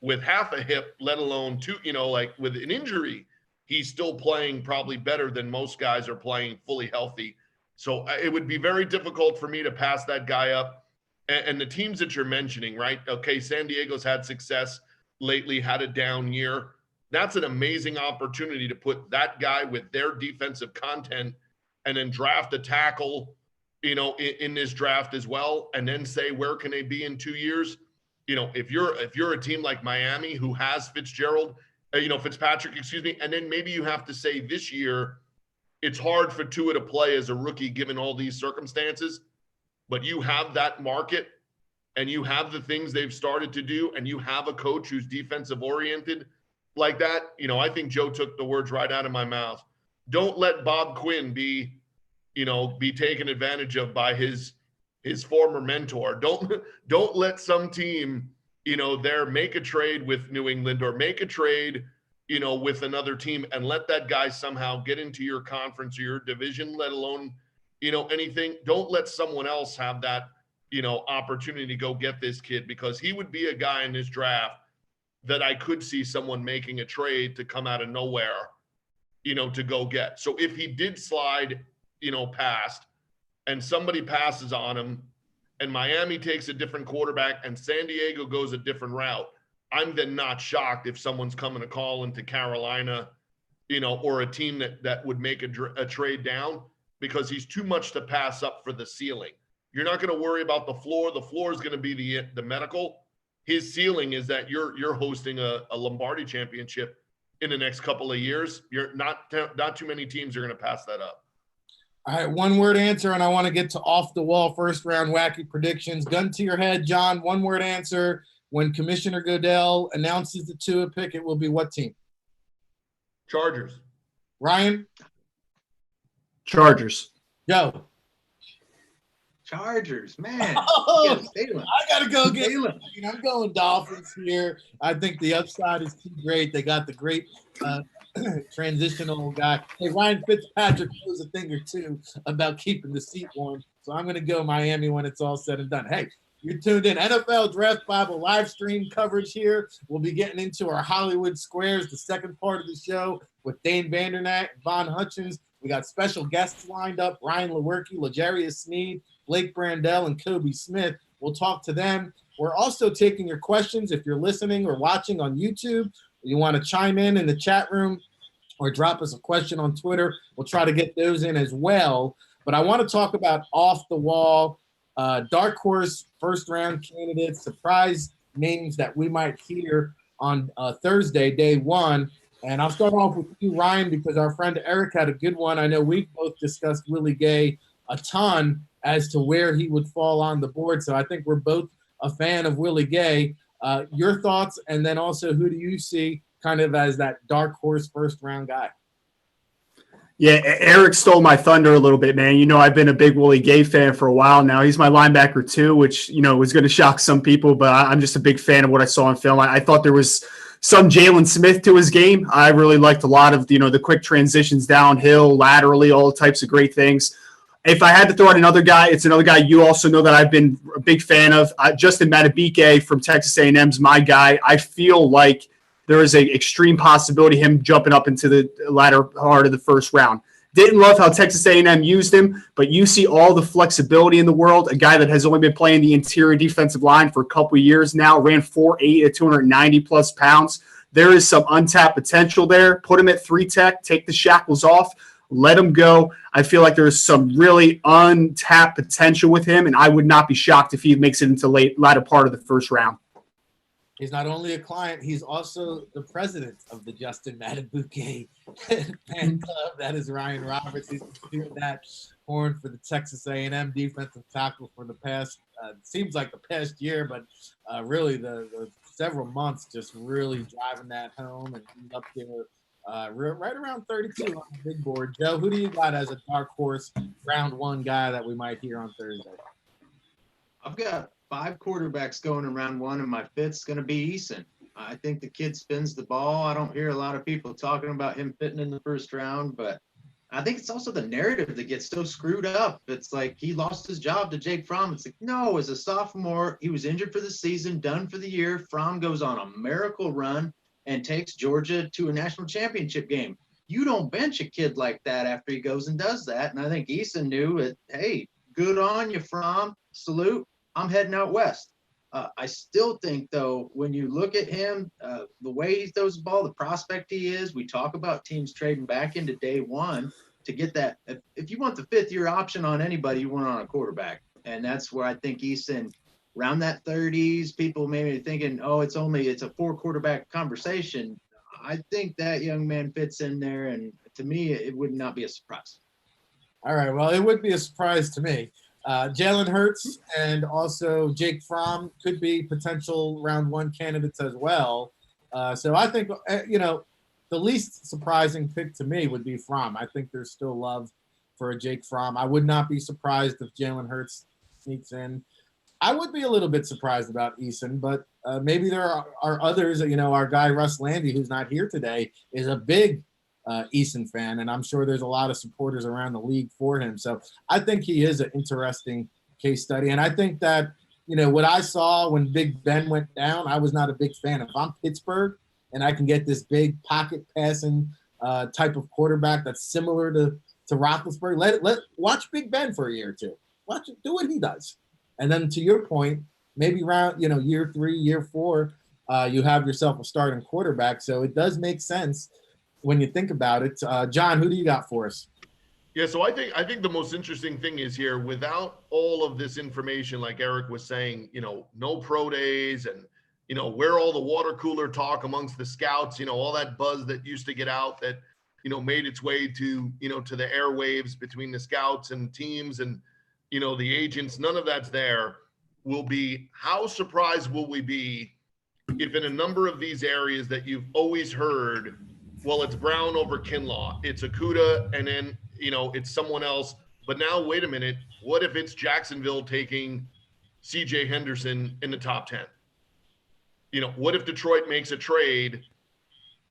with half a hip, let alone two, like with an injury. He's still playing probably better than most guys are playing fully healthy. So it would be very difficult for me to pass that guy up. And the teams that you're mentioning, right? Okay, San Diego's had success lately, had a down year. That's an amazing opportunity to put that guy with their defensive content and then draft a tackle, in this draft as well. And then say, where can they be in 2 years? If you're a team like Miami who has Fitzpatrick, and then maybe you have to say this year, it's hard for Tua to play as a rookie given all these circumstances, but you have that market and you have the things they've started to do, and you have a coach who's defensive oriented like that. I think Joe took the words right out of my mouth. Don't let Bob Quinn be taken advantage of by his former mentor. Don't let some team, there make a trade with New England or make a trade, with another team, and let that guy somehow get into your conference or your division, let alone, anything. Don't let someone else have that, opportunity to go get this kid, because he would be a guy in this draft that I could see someone making a trade to come out of nowhere, to go get. So if he did slide, past, and somebody passes on him, and Miami takes a different quarterback and San Diego goes a different route, I'm then not shocked if someone's coming to call into Carolina, or a team that would make a trade down, because he's too much to pass up for the ceiling. You're not going to worry about the floor. The floor is going to be the medical. His ceiling is that you're hosting a Lombardi championship in the next couple of years. You're not too many teams are going to pass that up. All right, one-word answer, and I want to get to off-the-wall first-round wacky predictions. Gun to your head, John, one-word answer. When Commissioner Goodell announces the Tua pick, it will be what team? Chargers. Ryan? Chargers. Joe? Chargers, man. Oh, I got to go get it. I'm going Dolphins here. I think the upside is too great. They got the great transitional guy. Hey, Ryan Fitzpatrick knows a thing or two about keeping the seat warm. So I'm going to go Miami when it's all said and done. Hey, you're tuned in. NFL Draft Bible live stream coverage here. We'll be getting into our Hollywood Squares, the second part of the show with Dane Vandernack, Von Hutchins. We got special guests lined up, Brian Lewerke, L'Jarius Sneed, Blake Brandel, and Kobe Smith. We'll talk to them. We're also taking your questions if you're listening or watching on YouTube. You want to chime in the chat room or drop us a question on Twitter. We'll try to get those in as well. But I want to talk about off-the-wall, dark horse, first-round candidates, surprise names that we might hear on Thursday, day one. And I'll start off with you, Ryan, because our friend Eric had a good one. I know we've both discussed Willie Gay a ton as to where he would fall on the board. So I think we're both a fan of Willie Gay. Your thoughts, and then also who do you see kind of as that dark horse first-round guy? Yeah, Eric stole my thunder a little bit, man. I've been a big Willie Gay fan for a while now. He's my linebacker too, which, was going to shock some people, but I'm just a big fan of what I saw in film. I thought there was some Jalen Smith to his game. I really liked a lot of, the quick transitions downhill, laterally, all types of great things. If I had to throw out another guy, it's another guy you also know that I've been a big fan of. Justin Madubuike from Texas A&M's my guy. I feel like there is an extreme possibility of him jumping up into the latter part of the first round. Didn't love how Texas A&M used him, but you see all the flexibility in the world. A guy that has only been playing the interior defensive line for a couple of years now, ran 4.8 at 290-plus pounds. There is some untapped potential there. Put him at 3 tech, take the shackles off. let him go. I feel like there's some really untapped potential with him, and I would not be shocked if he makes it into latter part of the first round. He's not only a client, he's also the president of the Justin Matabuke fan club. That is Ryan Roberts. He's doing that horn for the Texas A&M defensive tackle for the past, seems like the past year, but really the several months, just really driving that home. And he's up there right around 32 on the big board. Joe, who do you got as a dark horse round one guy that we might hear on Thursday? I've got 5 quarterbacks going in round one, and my fifth's going to be Eason. I think the kid spins the ball. I don't hear a lot of people talking about him fitting in the first round, but I think it's also the narrative that gets so screwed up. It's like he lost his job to Jake Fromm. It's like, no, as a sophomore, he was injured for the season, done for the year. Fromm goes on a miracle run and takes Georgia to a national championship game. You don't bench a kid like that after he goes and does that. And I think Eason knew it. Hey, good on you, Fromm. Salute. I'm heading out west. I still think, though, when you look at him, the way he throws the ball, the prospect he is, we talk about teams trading back into day one to get that. If you want the fifth-year option on anybody, you want it on a quarterback. And that's where I think Eason, around that 30s, people may be thinking, oh, it's a 4-quarterback conversation. I think that young man fits in there, and to me, it would not be a surprise. All right, well, it would be a surprise to me. Jalen Hurts and also Jake Fromm could be potential round one candidates as well. So I think, the least surprising pick to me would be Fromm. I think there's still love for a Jake Fromm. I would not be surprised if Jalen Hurts sneaks in. I would be a little bit surprised about Eason, but maybe there are others. Our guy Russ Landy, who's not here today, is a big Eason fan, and I'm sure there's a lot of supporters around the league for him. So I think he is an interesting case study. And I think that, what I saw when Big Ben went down, I was not a big fan. If I'm Pittsburgh and I can get this big pocket passing type of quarterback that's similar to Roethlisberger, let watch Big Ben for a year or two. Watch it, do what he does. And then to your point, maybe around, year 3, year 4, you have yourself a starting quarterback. So it does make sense when you think about it. John, who do you got for us? Yeah, so I think the most interesting thing is here, without all of this information, like Eric was saying, no pro days and, where all the water cooler talk amongst the scouts, all that buzz that used to get out that, made its way to, to the airwaves between the scouts and teams and, the agents, none of that's there. Will be, how surprised will we be if in a number of these areas that you've always heard, well, it's Brown over Kinlaw, it's Okudah, and then, it's someone else. But now, wait a minute, what if it's Jacksonville taking CJ Henderson in the top 10? What if Detroit makes a trade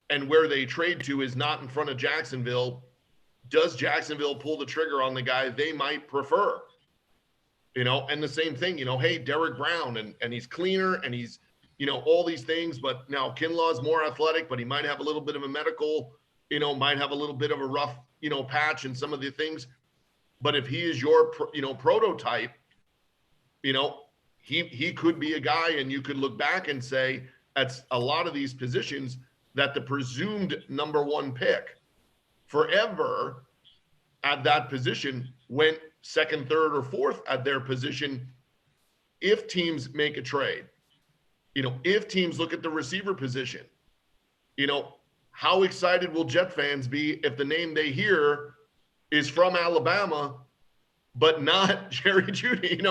and where they trade to is not in front of Jacksonville? Does Jacksonville pull the trigger on the guy they might prefer? And the same thing, hey, Derek Brown, and he's cleaner and he's, all these things, but now Kinlaw's more athletic, but he might have a little bit of a medical, might have a little bit of a rough, patch and some of the things. But if he is your, prototype, he could be a guy, and you could look back and say at a lot of these positions that the presumed number 1 pick forever at that position went second, third, or fourth at their position if teams make a trade. If teams look at the receiver position, how excited will Jet fans be if the name they hear is from Alabama, but not Jerry Jeudy?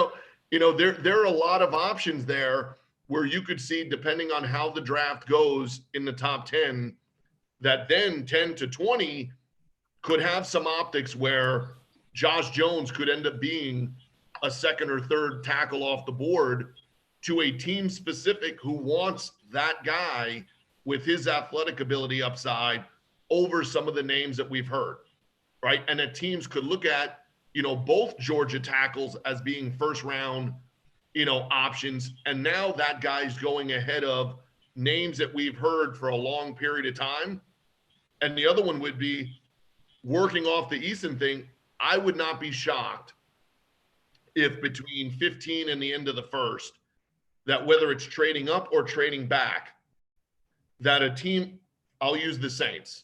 There are a lot of options there where you could see, depending on how the draft goes in the top 10, that then 10 to 20 could have some optics where Josh Jones could end up being a second or third tackle off the board to a team specific who wants that guy with his athletic ability upside over some of the names that we've heard, right? And that teams could look at, both Georgia tackles as being first round, options. And now that guy's going ahead of names that we've heard for a long period of time. And the other one would be working off the Eason thing. I would not be shocked if between 15 and the end of the first, that whether it's trading up or trading back, that a team, I'll use the Saints,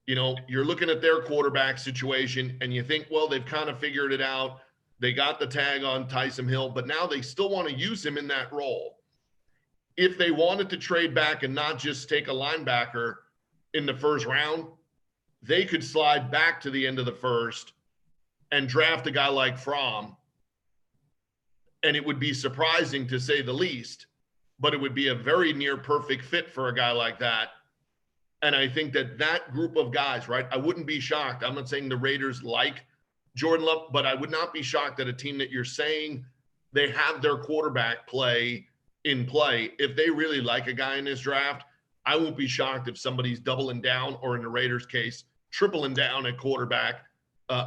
you know, you're looking at their quarterback situation and you think, well, they've kind of figured it out. They got the tag on Taysom Hill, but now they still want to use him in that role. If they wanted to trade back and not just take a linebacker in the first round, they could slide back to the end of the first and draft a guy like Fromm. And it would be surprising to say the least, but it would be a very near perfect fit for a guy like that. And I think that group of guys, right? I wouldn't be shocked. I'm not saying the Raiders like Jordan Love, but I would not be shocked that a team that you're saying they have their quarterback play in play. If they really like a guy in this draft, I won't be shocked if somebody's doubling down, or in the Raiders' case, tripling down at quarterback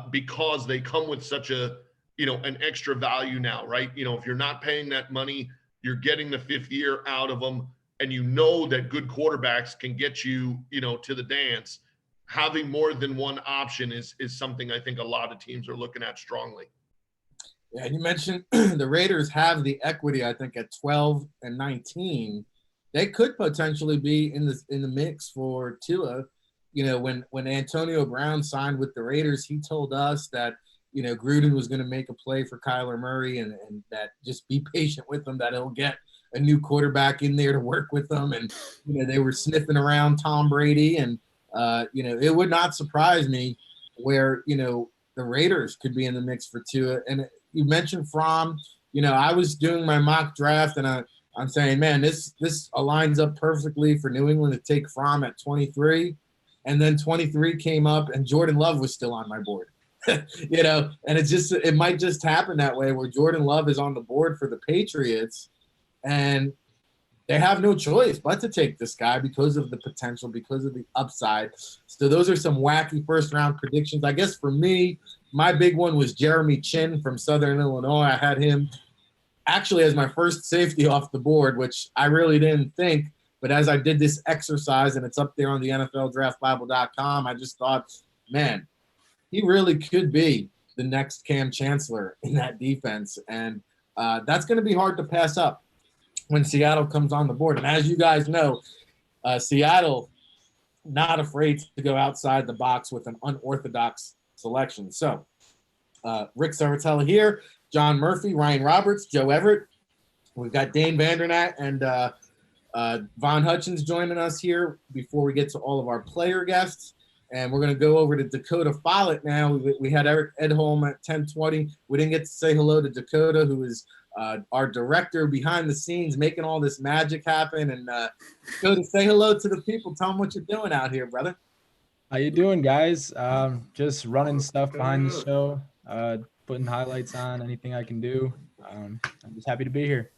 because they come with such a, you know, an extra value now, right? You know, if you're not paying that money, you're getting the fifth year out of them, and you know that good quarterbacks can get you, you know, to the dance. Having more than one option is something I think a lot of teams are looking at strongly. Yeah, and you mentioned the Raiders have the equity, I think, at 12 and 19. They could potentially be in the mix for Tua. You know, when Antonio Brown signed with the Raiders, he told us that, you know, Gruden was going to make a play for Kyler Murray and that just be patient with him, that he'll get a new quarterback in there to work with them. And, you know, they were sniffing around Tom Brady. And, you know, it would not surprise me where, you know, the Raiders could be in the mix for Tua. And you mentioned Fromm. You know, I was doing my mock draft, and I'm saying, man, this aligns up perfectly for New England to take Fromm at 23. And then 23 came up, and Jordan Love was still on my board. You know, and it might just happen that way where Jordan Love is on the board for the Patriots, and they have no choice but to take this guy because of the potential, because of the upside. So those are some wacky first-round predictions. I guess for me, my big one was Jeremy Chin from Southern Illinois. I had him actually as my first safety off the board, which I really didn't think. But as I did this exercise, and it's up there on the NFLDraftBible.com, I just thought, man, he really could be the next Cam Chancellor in that defense. And that's going to be hard to pass up when Seattle comes on the board. And as you guys know, Seattle not afraid to go outside the box with an unorthodox selection. So Rick Saratella here, John Murphy, Ryan Roberts, Joe Everett. We've got Dane Vandernat and Von Hutchins joining us here before we get to all of our player guests. And we're going to go over to Dakota Follett now. We had Eric Edholm at 10:20. We didn't get to say hello to Dakota, who is our director behind the scenes, making all this magic happen. And Dakota, say hello to the people. Tell them what you're doing out here, brother. How you doing, guys? Just running stuff behind the show, putting highlights on, anything I can do. I'm just happy to be here.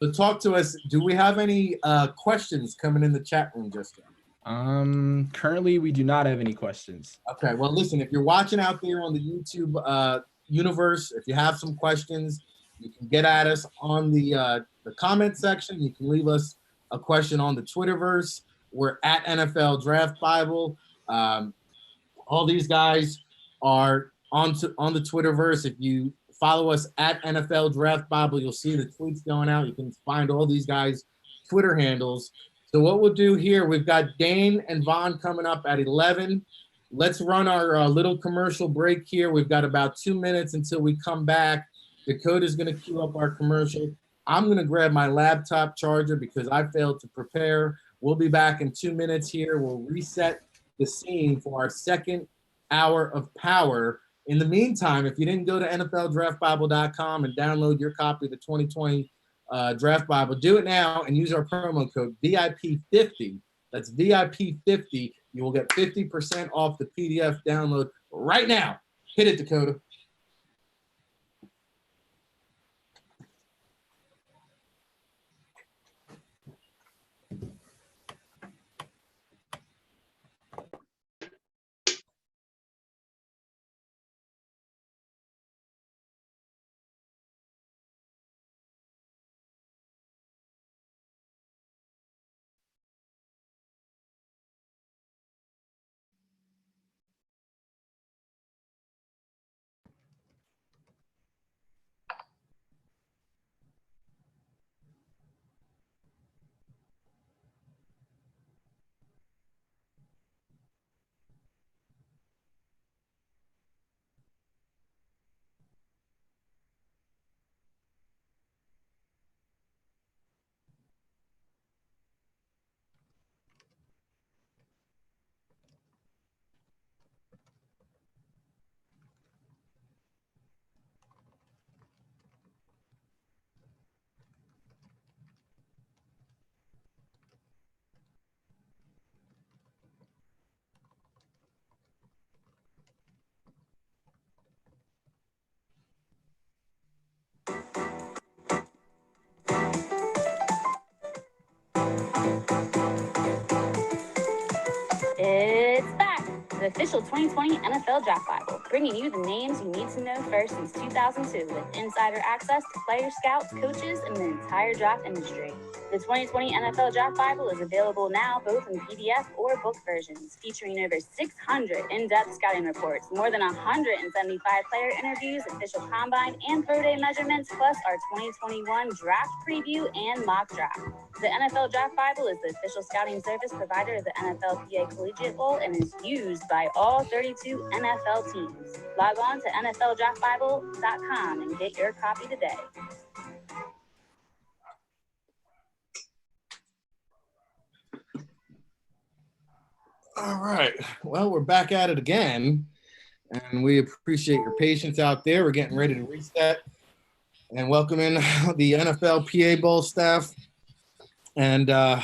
So talk to us. Do we have any questions coming in the chat room just yet? Currently we do not have any questions. Okay, well, listen, if you're watching out there on the YouTube universe, if you have some questions, you can get at us on the comment section. You can leave us a question on the Twitterverse. We're at NFL Draft Bible. All these guys are on the Twitterverse. If you follow us at NFL Draft Bible, you'll see the tweets going out. You can find all these guys' Twitter handles. So what we'll do here, we've got Dane and Vaughn coming up at 11. Let's run our little commercial break here. We've got about 2 minutes until we come back. Dakota's going to cue up our commercial. I'm going to grab my laptop charger because I failed to prepare. We'll be back in 2 minutes here. We'll reset the scene for our second hour of power. In the meantime, if you didn't go to NFLDraftBible.com and download your copy of the 2020 Draft Bible, do it now and use our promo code VIP50. That's VIP50. You will get 50% off the PDF download right now. Hit it, Dakota. official 2020 NFL Draft Bible, bringing you the names you need to know first since 2002 with insider access to players, scouts, coaches, and the entire draft industry. The 2020 NFL Draft Bible is available now both in PDF or book versions, featuring over 600 in-depth scouting reports, more than 175 player interviews, official combine and pro day measurements, plus our 2021 draft preview and mock draft. The NFL Draft Bible is the official scouting service provider of the NFLPA Collegiate Bowl and is used by all 32 NFL teams. Log on to NFLDraftBible.com and get your copy today. All right. Well, we're back at it again, and we appreciate your patience out there. We're getting ready to reset and welcome in the NFLPA Bowl staff. And I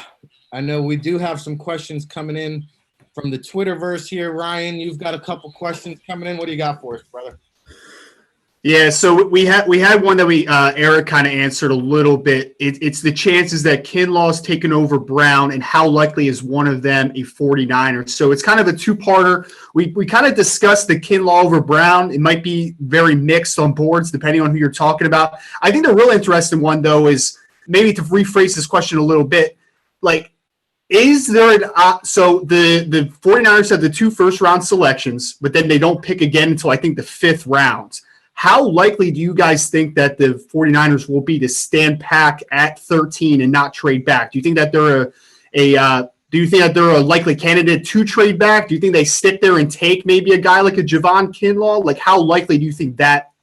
know we do have some questions coming in from the Twitterverse here. Ryan, you've got a couple questions coming in. What do you got for us, brother? Yeah, so we had one that Eric kind of answered a little bit. It's the chances that Kinlaw's taken over Brown, and how likely is one of them a 49er. So it's kind of a two-parter. We kind of discussed the Kinlaw over Brown. It might be very mixed on boards depending on who you're talking about. I think the real interesting one, though, is maybe to rephrase this question a little bit, like, is there so the 49ers have the 2 first-round selections, but then they don't pick again until I think the 5th round. How likely do you guys think that the 49ers will be to stand pat at 13 and not trade back? Do you think that they're a likely candidate to trade back? Do you think they stick there and take maybe a guy like a Javon Kinlaw? Like, how likely do you think that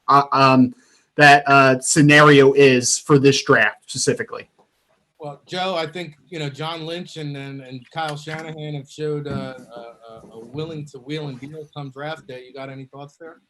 scenario is for this draft specifically? Well, Joe, I think John Lynch and Kyle Shanahan have showed a willing to wheel and deal come draft day. You got any thoughts there?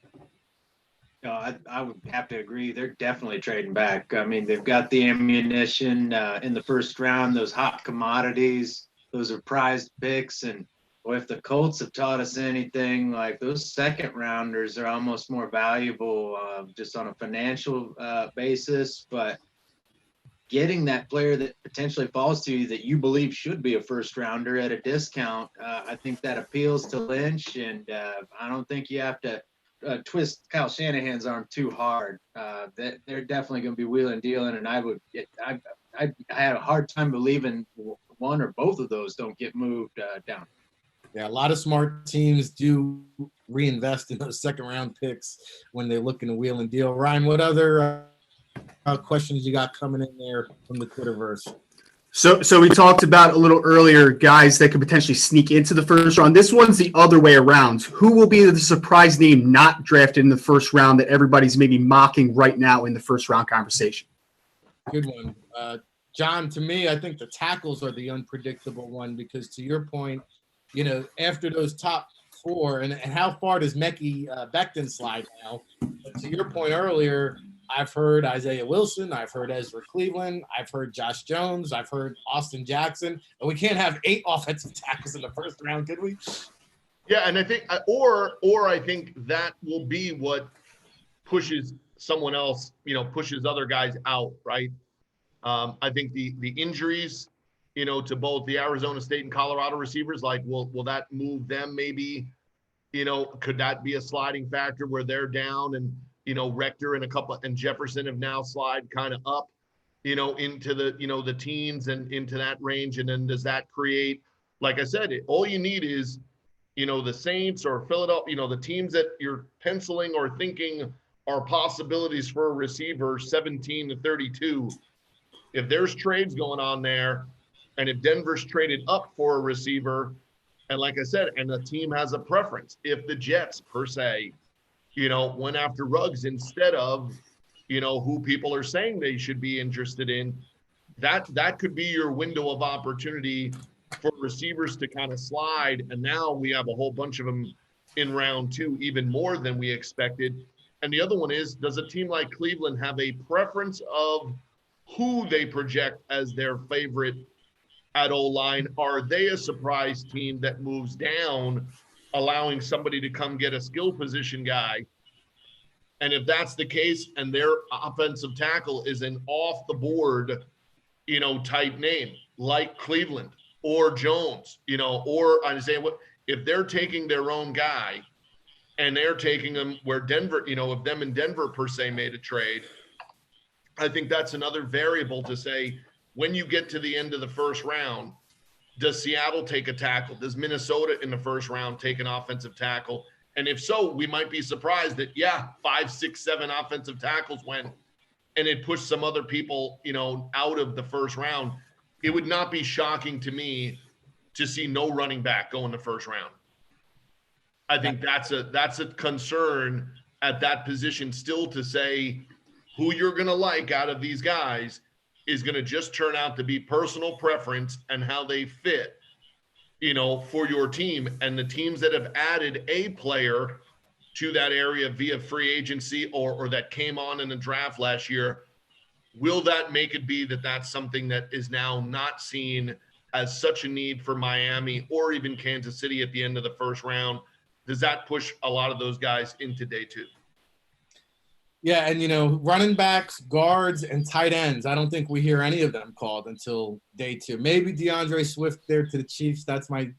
No, I would have to agree. They're definitely trading back. I mean, they've got the ammunition in the first round, those hot commodities, those are prized picks. And if the Colts have taught us anything, like those second rounders are almost more valuable just on a financial basis. But getting that player that potentially falls to you that you believe should be a first rounder at a discount, I think that appeals to Lynch. And I don't think you have to twist Kyle Shanahan's arm too hard. That they're definitely going to be wheeling and dealing, and I had a hard time believing one or both of those don't get moved down. Yeah, a lot of smart teams do reinvest in those second round picks when they're looking to wheel and deal. Ryan, what other questions you got coming in there from the Twitterverse? So we talked about a little earlier guys that could potentially sneak into the first round. This one's the other way around. Who will be the surprise name not drafted in the first round that everybody's maybe mocking right now in the first round conversation? Good one. John, to me, I think the tackles are the unpredictable one because to your point, after those top 4, and how far does Mekhi Becton slide now? But to your point earlier, I've heard Isaiah Wilson. I've heard Ezra Cleveland. I've heard Josh Jones. I've heard Austin Jackson. And we can't have 8 offensive tackles in the first round, could we? Yeah, and I think, or I think that will be what pushes someone else, pushes other guys out, right? I think the injuries, to both the Arizona State and Colorado receivers, like, will that move them maybe? Could that be a sliding factor where they're down and, Rector and Jefferson have now slide kind of up, into the, the teens and into that range. And then does that create, like I said, all you need is, the Saints or Philadelphia, the teams that you're penciling or thinking are possibilities for a receiver 17 to 32. If there's trades going on there, and if Denver's traded up for a receiver, and like I said, and the team has a preference, if the Jets per se, went after Ruggs instead of, who people are saying they should be interested in, that could be your window of opportunity for receivers to kind of slide. And now we have a whole bunch of them in round 2, even more than we expected. And the other one is, does a team like Cleveland have a preference of who they project as their favorite at O-line? Are they a surprise team that moves down, allowing somebody to come get a skill position guy? And if that's the case, and their offensive tackle is an off the board, type name like Cleveland or Jones, or Isaiah, if they're taking their own guy and they're taking him where Denver, if them and Denver per se made a trade, I think that's another variable to say, when you get to the end of the first round, does Seattle take a tackle? Does Minnesota in the first round take an offensive tackle? And if so, we might be surprised that, 5, 6, 7 offensive tackles went, and it pushed some other people, out of the first round. It would not be shocking to me to see no running back go in the first round. I think that's a concern at that position still, to say who you're going to like out of these guys is going to just turn out to be personal preference and how they fit, for your team. And the teams that have added a player to that area via free agency or that came on in the draft last year, will that make it be that that's something that is now not seen as such a need for Miami or even Kansas City at the end of the first round? Does that push a lot of those guys into day 2? Yeah, and running backs, guards, and tight ends, I don't think we hear any of them called until day 2. Maybe DeAndre Swift there to the Chiefs. That's my,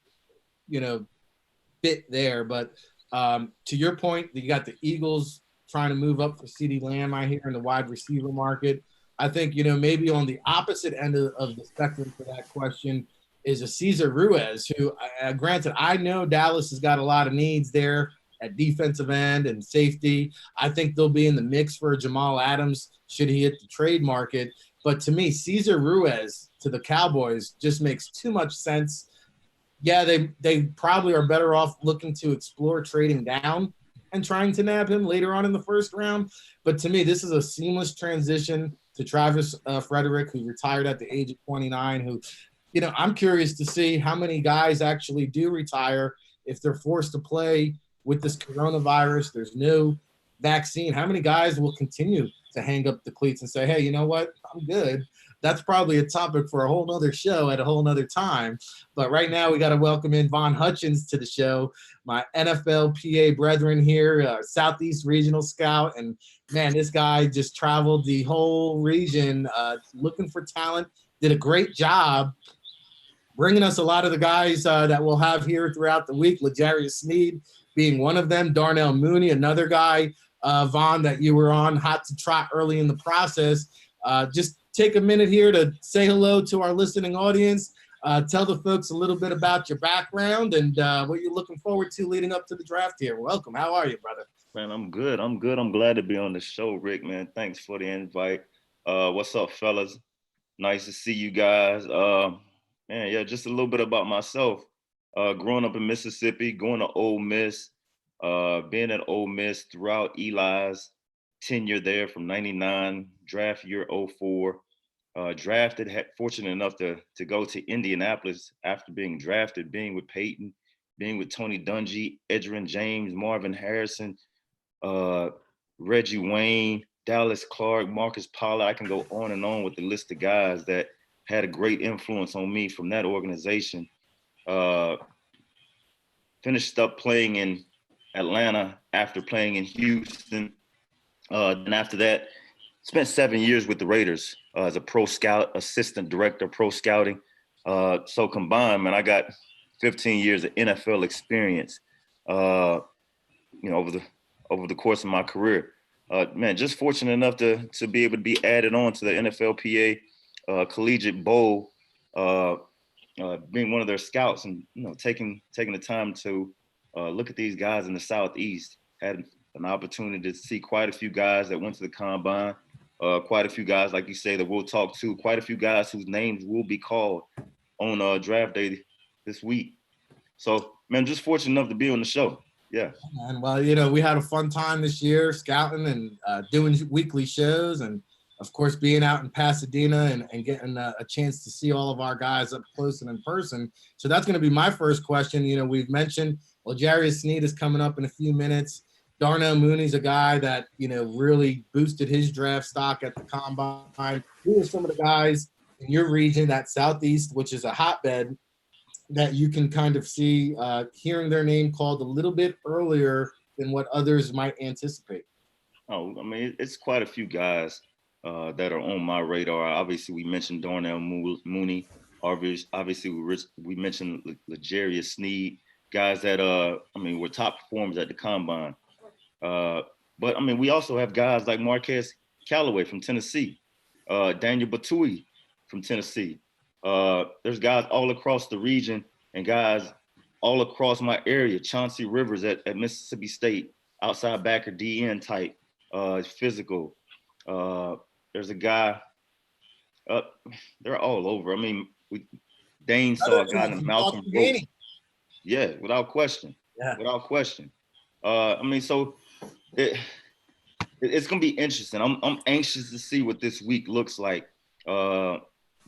fit there. But to your point, you got the Eagles trying to move up for CeeDee Lamb, I hear, in the wide receiver market. I think, maybe on the opposite end of the spectrum for that question is a Cesar Ruiz, who, granted, I know Dallas has got a lot of needs there at defensive end and safety. I think they'll be in the mix for Jamal Adams should he hit the trade market. But to me, Cesar Ruiz to the Cowboys just makes too much sense. Yeah, they probably are better off looking to explore trading down and trying to nab him later on in the first round. But to me, this is a seamless transition to Travis Frederick, who retired at the age of 29, who, I'm curious to see how many guys actually do retire if they're forced to play with this coronavirus. There's no vaccine. How many guys will continue to hang up the cleats and say, hey, you know what? I'm good. That's probably a topic for a whole nother show at a whole nother time. But right now we got to welcome in Von Hutchins to the show, my NFLPA brethren here, Southeast Regional Scout. And man, this guy just traveled the whole region looking for talent, did a great job bringing us a lot of the guys that we'll have here throughout the week. L'Jarius Sneed being one of them. Darnell Mooney, another guy, Vaughn, that you were on hot to trot early in the process. Just take a minute here to say hello to our listening audience. Tell the folks a little bit about your background and what you're looking forward to leading up to the draft here. Welcome. How are you, brother? Man, I'm good. I'm glad to be on the show, Rick, man. Thanks for the invite. What's up, fellas? Nice to see you guys. Man, yeah, just a little bit about myself. Growing up in Mississippi, going to Ole Miss, being at Ole Miss throughout Eli's tenure there from 99, draft year 04. Drafted, fortunate enough to go to Indianapolis after being drafted, being with Peyton, being with Tony Dungy, Edgerrin James, Marvin Harrison, Reggie Wayne, Dallas Clark, Marcus Pollard. I can go on and on with the list of guys that had a great influence on me from that organization. Finished up playing in Atlanta after playing in Houston. Then after that, spent 7 years with the Raiders as a pro scout, assistant director, pro scouting. So combined, man, I got 15 years of NFL experience, over the course of my career. Man, just fortunate enough to be able to be added on to the NFLPA Collegiate Bowl, being one of their scouts, and taking the time to look at these guys in the Southeast. Had an opportunity to see quite a few guys that went to the combine, quite a few guys, like you say, that we'll talk to, quite a few guys whose names will be called on draft day this week. So, man, just fortunate enough to be on the show. Yeah. And well, we had a fun time this year scouting and doing weekly shows, and of course being out in Pasadena and getting a chance to see all of our guys up close and in person. So that's going to be my first question. We've mentioned L'Jarius Sneed is coming up in a few minutes. Darnell Mooney's a guy that, really boosted his draft stock at the combine. Who are some of the guys in your region, that Southeast, which is a hotbed, that you can kind of see hearing their name called a little bit earlier than what others might anticipate? Oh, I mean, it's quite a few guys that are on my radar. Obviously, we mentioned Darnell Mooney. Obviously, we mentioned L'Jarius Sneed. guys that were top performers at the combine. But I mean, we also have guys like Marquez Callaway from Tennessee, Daniel Batui from Tennessee. There's guys all across the region and guys all across my area. Chauncey Rivers at Mississippi State, outside backer, DN type, physical. There's a guy. They're all over. I mean, Dane saw a guy named Malcolm Brooks. Yeah, without question. Yeah. Without question. I mean, so it's gonna be interesting. I'm anxious to see what this week looks like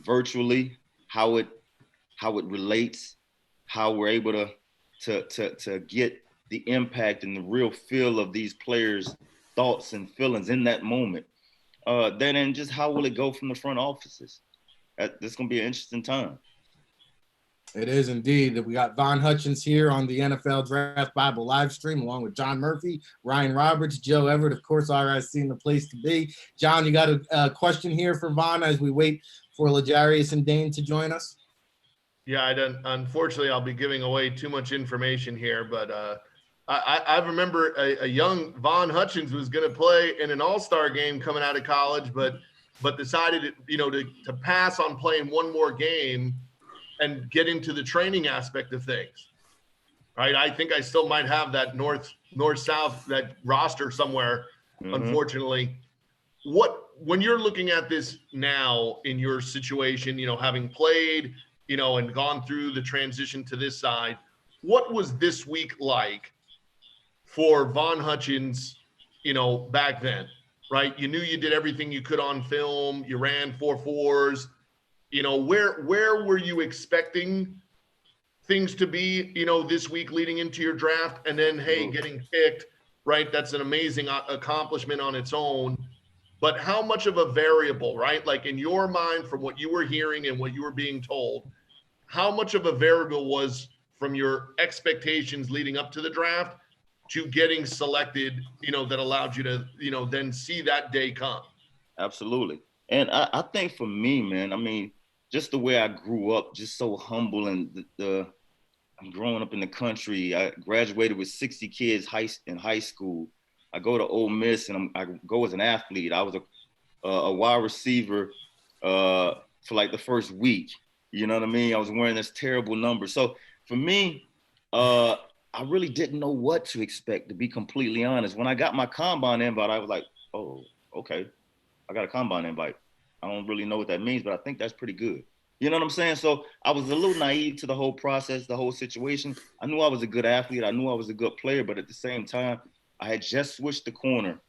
virtually, how it relates, how we're able to get the impact and the real feel of these players' thoughts and feelings in that moment. Then and just how will it go from the front offices? This is gonna be an interesting time. It is indeed. We got Von Hutchins here on the NFL Draft Bible live stream, along with John Murphy, Ryan Roberts, Joe Everett, of course, RIC in the place to be. John, you got a question here for Von as we wait for L'Jarius and Dane to join us? Yeah, I don't. Unfortunately, I'll be giving away too much information here, but I remember a young Von Hutchins was going to play in an all-star game coming out of college, but decided, to pass on playing one more game and get into the training aspect of things, right? I think I still might have that north-south, that roster somewhere, unfortunately. When you're looking at this now in your situation, having played, and gone through the transition to this side, what was this week like for Von Hutchins, back then, right? You knew you did everything you could on film. You ran 4.4s. Where were you expecting things to be, this week leading into your draft? And then, hey, getting picked, right? That's an amazing accomplishment on its own. But how much of a variable, right? Like in your mind, from what you were hearing and what you were being told, how much of a variable was from your expectations leading up to the draft to getting selected, that allowed you to, then see that day come? Absolutely. And I think for me, man, I mean, just the way I grew up, just so humble, and I'm growing up in the country. I graduated with 60 kids in high school. I go to Ole Miss and I go as an athlete. I was a wide receiver for like the first week. You know what I mean? I was wearing this terrible number. So for me, I really didn't know what to expect, to be completely honest. When I got my combine invite, I was like, oh, okay, I got a combine invite. I don't really know what that means, but I think that's pretty good. You know what I'm saying? So I was a little naive to the whole process, the whole situation. I knew I was a good athlete. I knew I was a good player, but at the same time, I had just switched the corner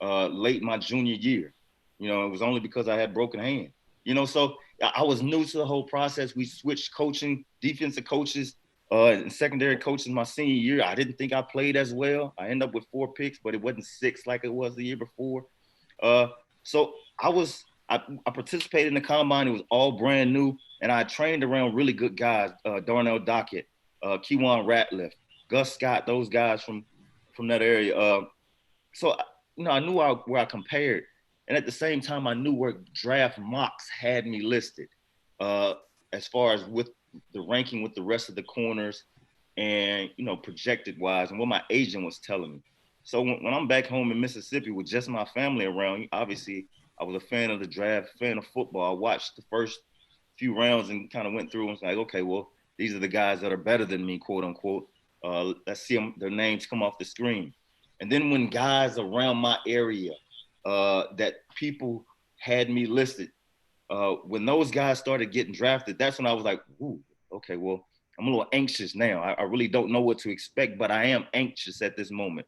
late my junior year. It was only because I had broken hand. So I was new to the whole process. We switched coaching, defensive coaches, and secondary coaches my senior year. I didn't think I played as well. I ended up with 4 picks, but it wasn't 6 like it was the year before. So I participated in the combine. It was all brand new, and I trained around really good guys, Darnell Dockett, Kewan Ratliff, Gus Scott, those guys from that area. So I knew where I compared. And at the same time, I knew where draft mocks had me listed as far as with the ranking with the rest of the corners and, projected wise and what my agent was telling me. So when I'm back home in Mississippi with just my family around, obviously I was a fan of the draft, fan of football. I watched the first few rounds and kind of went through and was like, okay, well, these are the guys that are better than me, quote unquote. Let's see their names come off the screen. And then when guys around my area that people had me listed, when those guys started getting drafted, that's when I was like, ooh, okay, well, I'm a little anxious now. I really don't know what to expect, but I am anxious at this moment.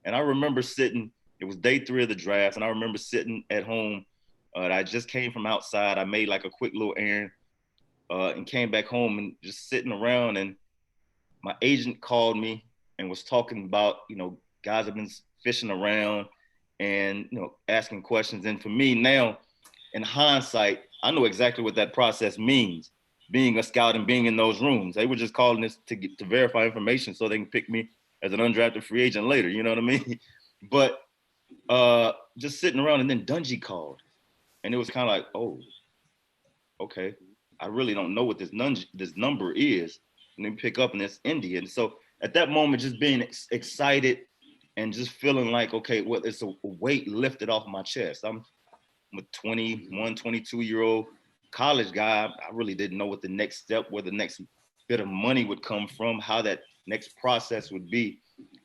And I remember it was day 3 of the draft, and I remember sitting at home. I just came from outside. I made like a quick little errand and came back home and just sitting around, and my agent called me and was talking about, guys have been fishing around and, asking questions. And for me now, in hindsight, I know exactly what that process means, being a scout and being in those rooms. They were just calling this to verify information so they can pick me as an undrafted free agent later, you know what I mean? But just sitting around, and then Dungy called. And it was kind of like, oh, okay. I really don't know what this number is, and then pick up, and it's Indy. And so at that moment, just being excited and just feeling like, okay, well, it's a weight lifted off my chest. I'm a 21, 22-year-old college guy. I really didn't know what the next step, where the next bit of money would come from, how that next process would be.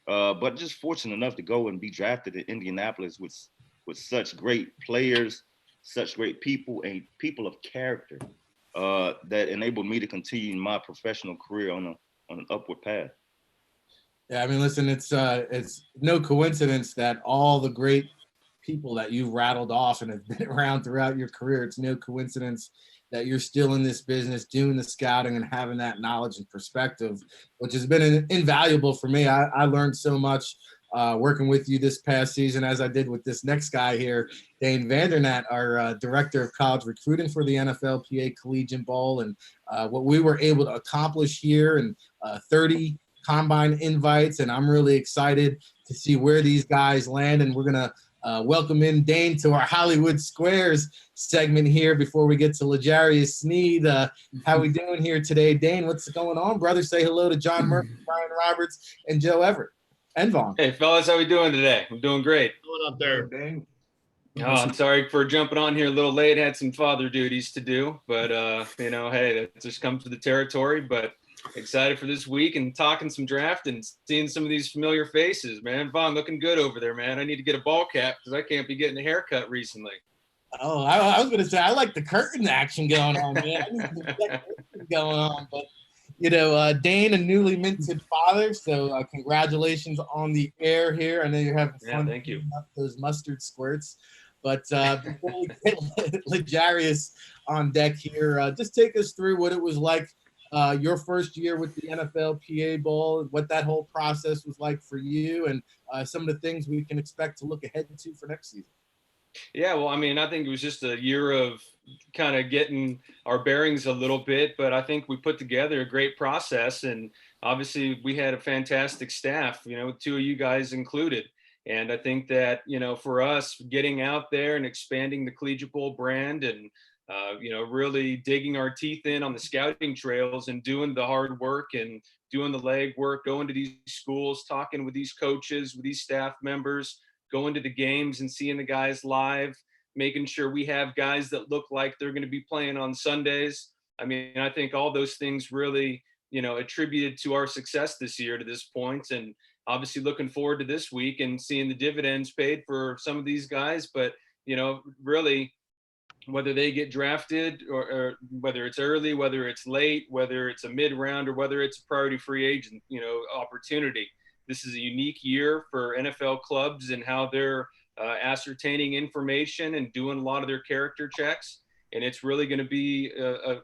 But just fortunate enough to go and be drafted in Indianapolis with such great players, such great people, and people of character that enabled me to continue my professional career on an upward path. Yeah, I mean, listen, it's no coincidence that all the great people that you've rattled off and have been around throughout your career, it's no coincidence that you're still in this business, doing the scouting and having that knowledge and perspective, which has been invaluable for me. I learned so much working with you this past season, as I did with this next guy here, Dane Vandernat, our director of college recruiting for the NFLPA Collegiate Bowl, and what we were able to accomplish here, and 30 combine invites. And I'm really excited to see where these guys land. And we're going to welcome in Dane to our Hollywood Squares segment here before we get to L'Jarius Sneed. How we doing here today, Dane? What's going on, brother? Say hello to John Murphy, Brian Roberts, and Joe Everett. And Vaughn. Hey, fellas, how we doing today? I'm doing great. What's going up there? Dane. Oh, I'm sorry for jumping on here a little late. Had some father duties to do, but hey, that just comes with the territory. But excited for this week and talking some draft and seeing some of these familiar faces, man. Vaughn, looking good over there, man. I need to get a ball cap because I can't be getting a haircut recently. Oh, I was going to say, I like the curtain action going on, man. I need the going on, but Dane, a newly minted father, so congratulations on the air here. I know you're having fun. Thank you. Up those mustard squirts. But before we get L'Jarius on deck here, just take us through what it was like your first year with the NFLPA Bowl, what that whole process was like for you, and some of the things we can expect to look ahead to for next season. Yeah, well, I mean, I think it was just a year of kind of getting our bearings a little bit, but I think we put together a great process, and obviously we had a fantastic staff, two of you guys included. And I think that, for us getting out there and expanding the Collegiate Bowl brand and, really digging our teeth in on the scouting trails and doing the hard work and doing the leg work, going to these schools, talking with these coaches, with these staff members, going to the games and seeing the guys live, making sure we have guys that look like they're going to be playing on Sundays. I mean, I think all those things really, attributed to our success this year to this point. And obviously looking forward to this week and seeing the dividends paid for some of these guys. But, really, whether they get drafted or whether it's early, whether it's late, whether it's a mid-round, or whether it's a priority free agent, opportunity. This is a unique year for NFL clubs and how they're ascertaining information and doing a lot of their character checks. And it's really going to be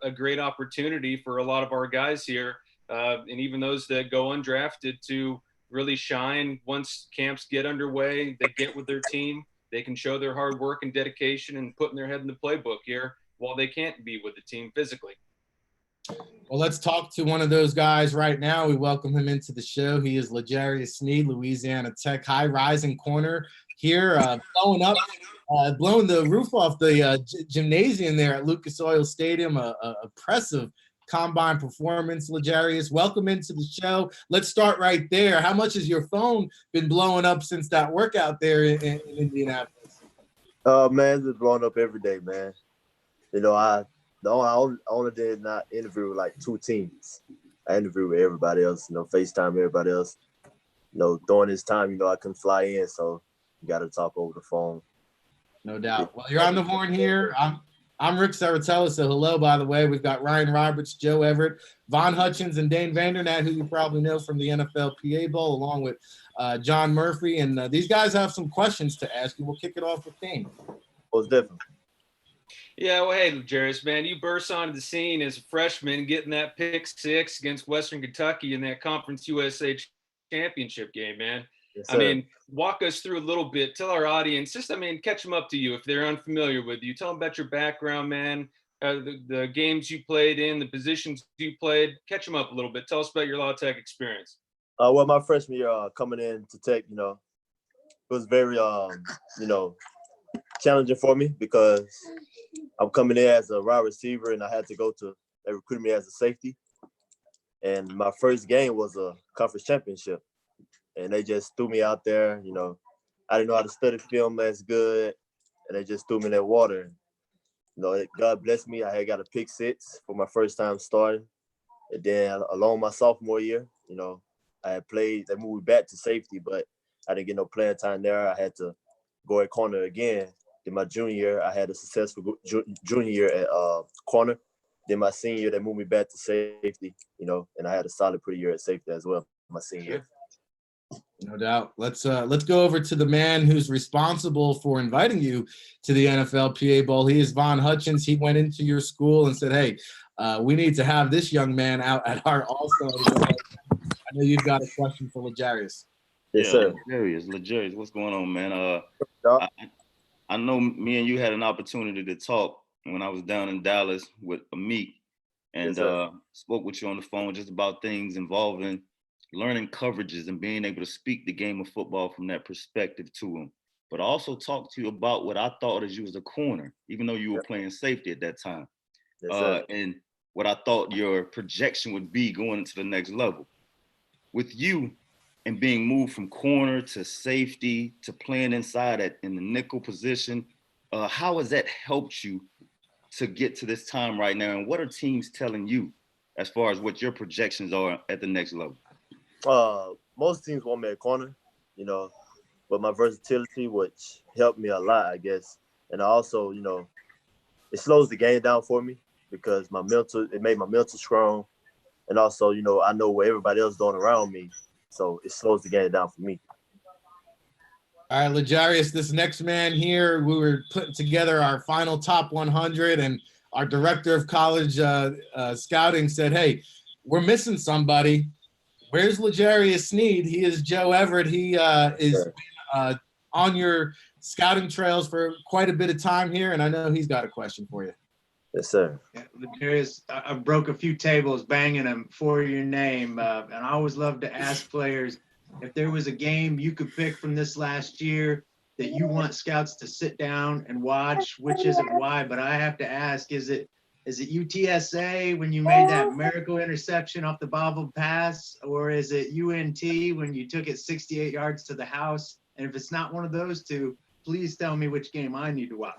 a great opportunity for a lot of our guys here, and even those that go undrafted, to really shine once camps get underway. They get with their team. They can show their hard work and dedication and putting their head in the playbook here while they can't be with the team physically. Well, let's talk to one of those guys right now. We welcome him into the show. He is L'Jarius Sneed, Louisiana Tech high rising corner here, blowing the roof off the gymnasium there at Lucas Oil Stadium. A impressive combine performance, L'Jarius. Welcome into the show. Let's start right there. How much has your phone been blowing up since that workout there in Indianapolis? Man, it's been blowing up every day, man. I only did not interview with like 2 teams. I interviewed with everybody else, FaceTime everybody else. During this time, I couldn't fly in, so you got to talk over the phone. No doubt. Well, you're on the horn here. I'm Rick Saratella, so hello, by the way. We've got Ryan Roberts, Joe Everett, Vaughn Hutchins, and Dane Vandernat, who you probably know from the NFLPA Bowl, along with John Murphy. And these guys have some questions to ask you. We'll kick it off with Dane. Most definitely. Yeah, well, hey, L'Jarius, man, you burst onto the scene as a freshman, getting that pick 6 against Western Kentucky in that Conference USA championship game, man. Yes, I mean, walk us through a little bit. Tell our audience, catch them up to you if they're unfamiliar with you. Tell them about your background, man, the games you played in, the positions you played. Catch them up a little bit. Tell us about your La Tech experience. Well, my freshman year coming in to Tech, it was very, challenging for me because I'm coming in as a wide receiver and I had to they recruited me as a safety. And my first game was a conference championship. And they just threw me out there. I didn't know how to study film as good. And they just threw me in that water. God blessed me. I had got a pick 6 for my first time starting. And then along my sophomore year, I had played. They moved me back to safety, but I didn't get no playing time there. I had to go at corner again. Then my junior year, I had a successful junior year at corner. Then my senior year, they moved me back to safety, and I had a solid pretty year at safety as well my senior year. No doubt. Let's go over to the man who's responsible for inviting you to the NFLPA Bowl. He is Von Hutchins. He went into your school and said, "Hey, we need to have this young man out at our All-Star." I know you've got a question for L'Jarius. Yes, sir. L'Jarius, what's going on, man? I know me and you had an opportunity to talk when I was down in Dallas with Amik, and spoke with you on the phone just about things involving learning coverages and being able to speak the game of football from that perspective to him. But I also talked to you about what I thought as you was a corner, even though you were playing safety at that time, and what I thought your projection would be going into the next level. With you and being moved from corner to safety to playing inside in the nickel position, how has that helped you to get to this time right now? And what are teams telling you as far as what your projections are at the next level? Most teams want me at corner, but my versatility, which helped me a lot, I guess. And also, it slows the game down for me because it made my mental strong. And also, I know what everybody else doing around me. So it slows the game down for me. All right, L'Jarius, this next man here, we were putting together our final top 100, and our director of college scouting said, "Hey, we're missing somebody. Where's L'Jarius Sneed? He is Joe Everett. He is on your scouting trails for quite a bit of time here, and I know he's got a question for you." Yes, sir. Yeah, L'Jarius, I broke a few tables banging them for your name, and I always love to ask players if there was a game you could pick from this last year that you want scouts to sit down and watch, which is it, why? But I have to ask, is it UTSA when you made that miracle interception off the bobbled pass, or is it UNT when you took it 68 yards to the house? And if it's not one of those two, please tell me which game I need to watch.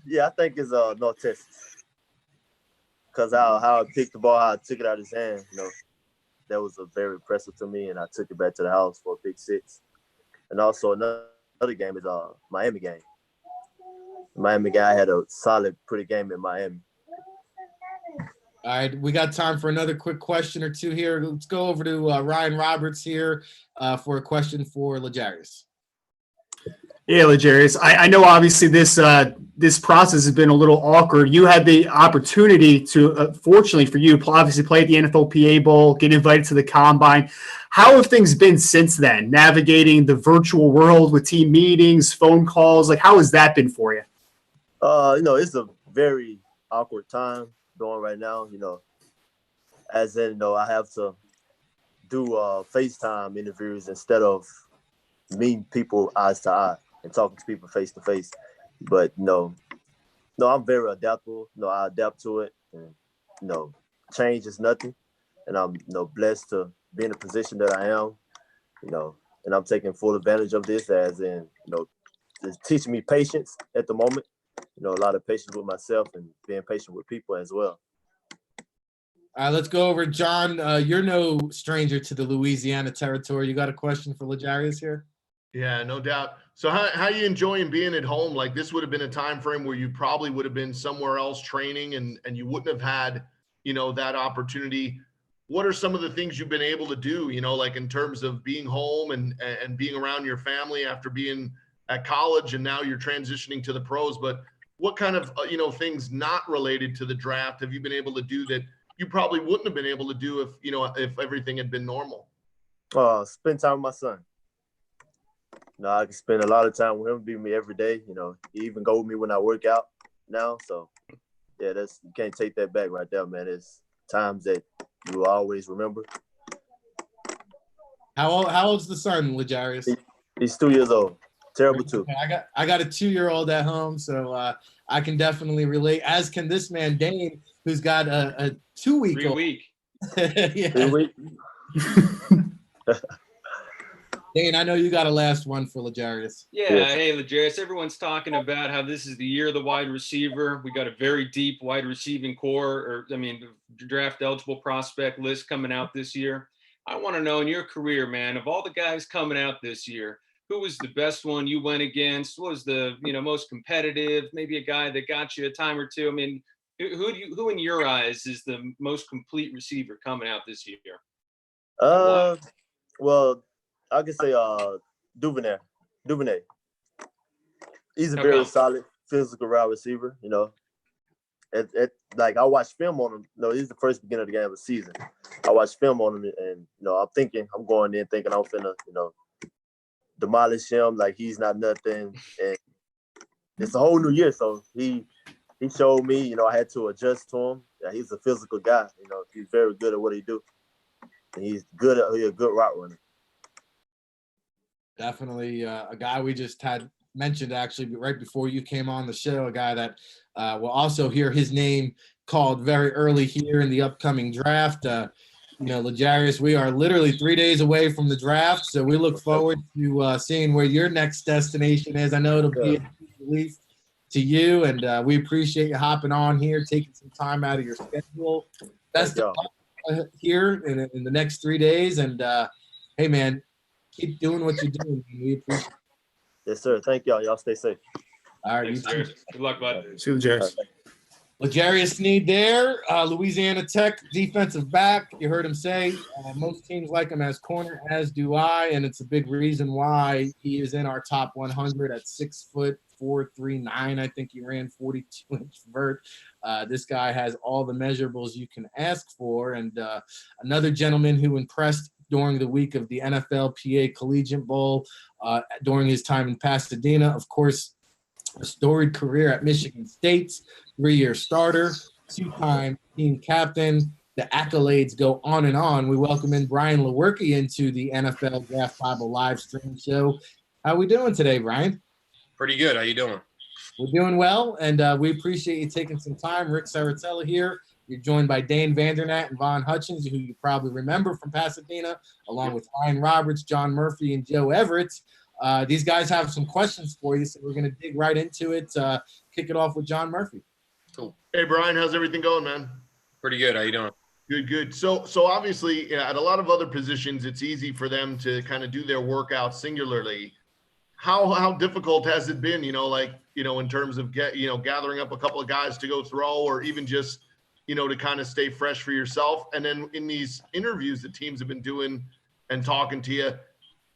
Yeah, I think it's North Texas, because how I picked the ball, how I took it out of his hand, that was very impressive to me, and I took it back to the house for a pick 6. And also another game is Miami game. Miami guy had a solid, pretty game in Miami. All right, we got time for another quick question or two here. Let's go over to Ryan Roberts here for a question for L'Jarius. Yeah, L'Jarius, I know obviously this process has been a little awkward. You had the opportunity to, fortunately for you, obviously play at the NFLPA Bowl, get invited to the Combine. How have things been since then, navigating the virtual world with team meetings, phone calls? Like, how has that been for you? It's a very awkward time going right now, as in, I have to do FaceTime interviews instead of meeting people eyes to eye and talking to people face to face. But I'm very adaptable. I adapt to it, and change is nothing. And I'm blessed to be in the position that I am, and I'm taking full advantage of this, as in it's teaching me patience at the moment. A lot of patience with myself and being patient with people as well. All right, let's go over. John, you're no stranger to the Louisiana territory. You got a question for L'Jarius here? Yeah, no doubt. So how you enjoying being at home? Like, this would have been a time frame where you probably would have been somewhere else training, and you wouldn't have had, that opportunity. What are some of the things you've been able to do, like in terms of being home and being around your family after being at college, and now you're transitioning to the pros? But what kind of, things not related to the draft have you been able to do that you probably wouldn't have been able to do if everything had been normal? Spend time with my son. I can spend a lot of time with him, be with me every day. He even go with me when I work out now. So, yeah, you can't take that back right there, man. It's times that you will always remember. How old's the son, L'Jarius? He's 2 years old. Terrible too. I got a 2-year-old at home, so I can definitely relate. As can this man, Dane, who's got a 2-week-old. Yeah. 3 weeks. Dane, I know you got a last one for L'Jarius. Yeah, Yes. hey, L'Jarius, everyone's talking about how this is the year of the wide receiver. We got a very deep wide receiving core, draft eligible prospect list coming out this year. I want to know, in your career, man, of all the guys coming out this year, who was the best one you went against? What was the most competitive? Maybe a guy that got you a time or two. I mean, who in your eyes is the most complete receiver coming out this year? Well, I could say Duvernay. He's a very solid physical wide receiver. Like I watched film on him. No, he's the first beginner of the game of the season. I watched film on him, and I'm going in thinking I'm finna demolish him like he's not nothing. And it's a whole new year, so he showed me. I had to adjust to him. Yeah, he's a physical guy. He's very good at what he do, and he's a good route runner. Definitely a guy we just had mentioned actually right before you came on the show, a guy that will also hear his name called very early here in the upcoming draft. L'Jarius, we are literally 3 days away from the draft, so we look forward to seeing where your next destination is. I know it'll be a relief to you, and we appreciate you hopping on here, taking some time out of your schedule. Best of luck here in the next 3 days, and hey, man, keep doing what you're doing. We appreciate it. Yes, sir. Thank y'all. Y'all stay safe. All right. Thanks, L'Jarius. Good luck, bud. See you, L'Jarius. L'Jarius Sneed there, Louisiana Tech defensive back. You heard him say most teams like him as corner, as do I, and it's a big reason why he is in our top 100 at 6'4", 9. I think he ran 42-inch vert. This guy has all the measurables you can ask for, and another gentleman who impressed during the week of the NFLPA Collegiate Bowl during his time in Pasadena. Of course, a storied career at Michigan State, 3-year starter, 2-time team captain. The accolades go on and on. We welcome in Brian Lewerke into the NFL Draft Bible live stream show. How we doing today, Brian? Pretty good. How you doing? We're doing well, and we appreciate you taking some time. Rick Saratella here. You're joined by Dane Vandernat and Von Hutchins, who you probably remember from Pasadena, along with Ryan Roberts, John Murphy, and Joe Everett. These guys have some questions for you, so we're going to dig right into it. Kick it off with John Murphy. Cool. Hey, Brian, how's everything going, man? Pretty good. How you doing? Good. So obviously, at a lot of other positions, it's easy for them to kind of do their workout singularly. How difficult has it been, in terms of gathering up a couple of guys to go throw, or even just, to kind of stay fresh for yourself? And then in these interviews that teams have been doing and talking to you,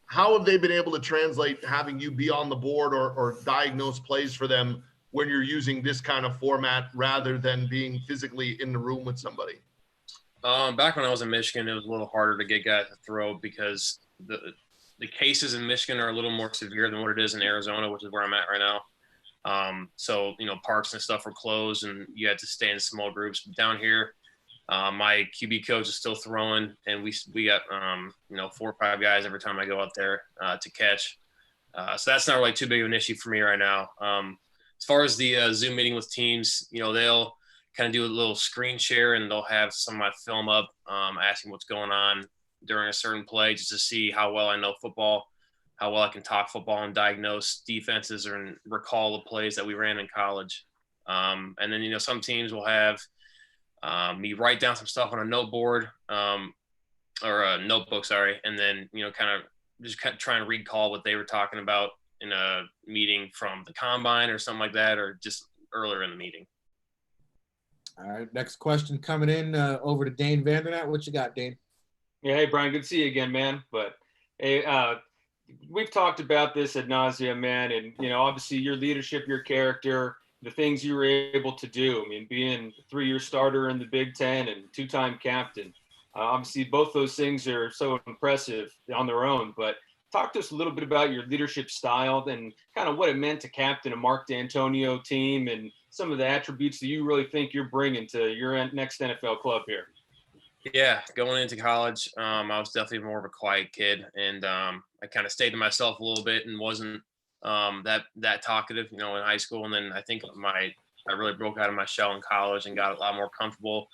how have they been able to translate having you be on the board or diagnose plays for them when you're using this kind of format rather than being physically in the room with somebody? Back when I was in Michigan, it was a little harder to get guys to throw because the cases in Michigan are a little more severe than what it is in Arizona, which is where I'm at right now. So parks and stuff were closed and you had to stay in small groups. But down here, my QB coach is still throwing, and we got 4 or 5 guys every time I go out there to catch. So that's not really too big of an issue for me right now. As far as the Zoom meeting with teams, they'll kind of do a little screen share, and they'll have some of my film up, asking what's going on during a certain play, just to see how well I know football, how well I can talk football and diagnose defenses or recall the plays that we ran in college. And then, some teams will have me write down some stuff on a noteboard or a notebook, and then, kind of try and recall what they were talking about in a meeting from the combine or something like that, or just earlier in the meeting. All right, next question coming in over to Dane Vandernat. What you got, Dane? Yeah, hey, Brian, good to see you again, man. But hey, we've talked about this ad nauseum, man, and, obviously your leadership, your character, the things you were able to do. I mean, being a 3-year starter in the Big Ten and 2-time captain, obviously both those things are so impressive on their own. But talk to us a little bit about your leadership style and kind of what it meant to captain a Mark D'Antonio team and some of the attributes that you really think you're bringing to your next NFL club here. Yeah, going into college, I was definitely more of a quiet kid, and I kind of stayed to myself a little bit and wasn't that talkative, in high school. And then I think I really broke out of my shell in college and got a lot more comfortable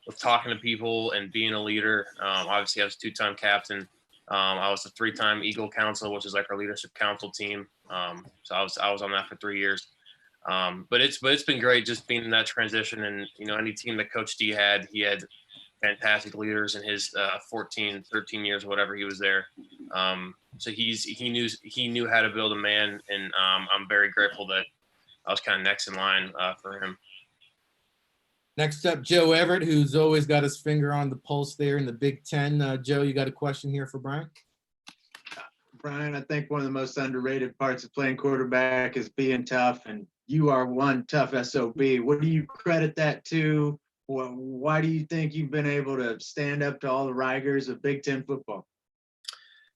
with talking to people and being a leader. Obviously, I was a 2-time captain. I was a 3-time Eagle Council, which is like our leadership council team. So I was on that for 3 years. But it's been great just being in that transition. And any team that Coach D had, he had fantastic leaders in his 13 years or whatever he was there. So he knew how to build a man, and I'm very grateful that I was kind of next in line for him. Next up, Joe Everett, who's always got his finger on the pulse there in the Big Ten. Joe, you got a question here for Brian? Brian, I think one of the most underrated parts of playing quarterback is being tough, and you are one tough SOB. What do you credit that to? Why do you think you've been able to stand up to all the rigors of Big Ten football?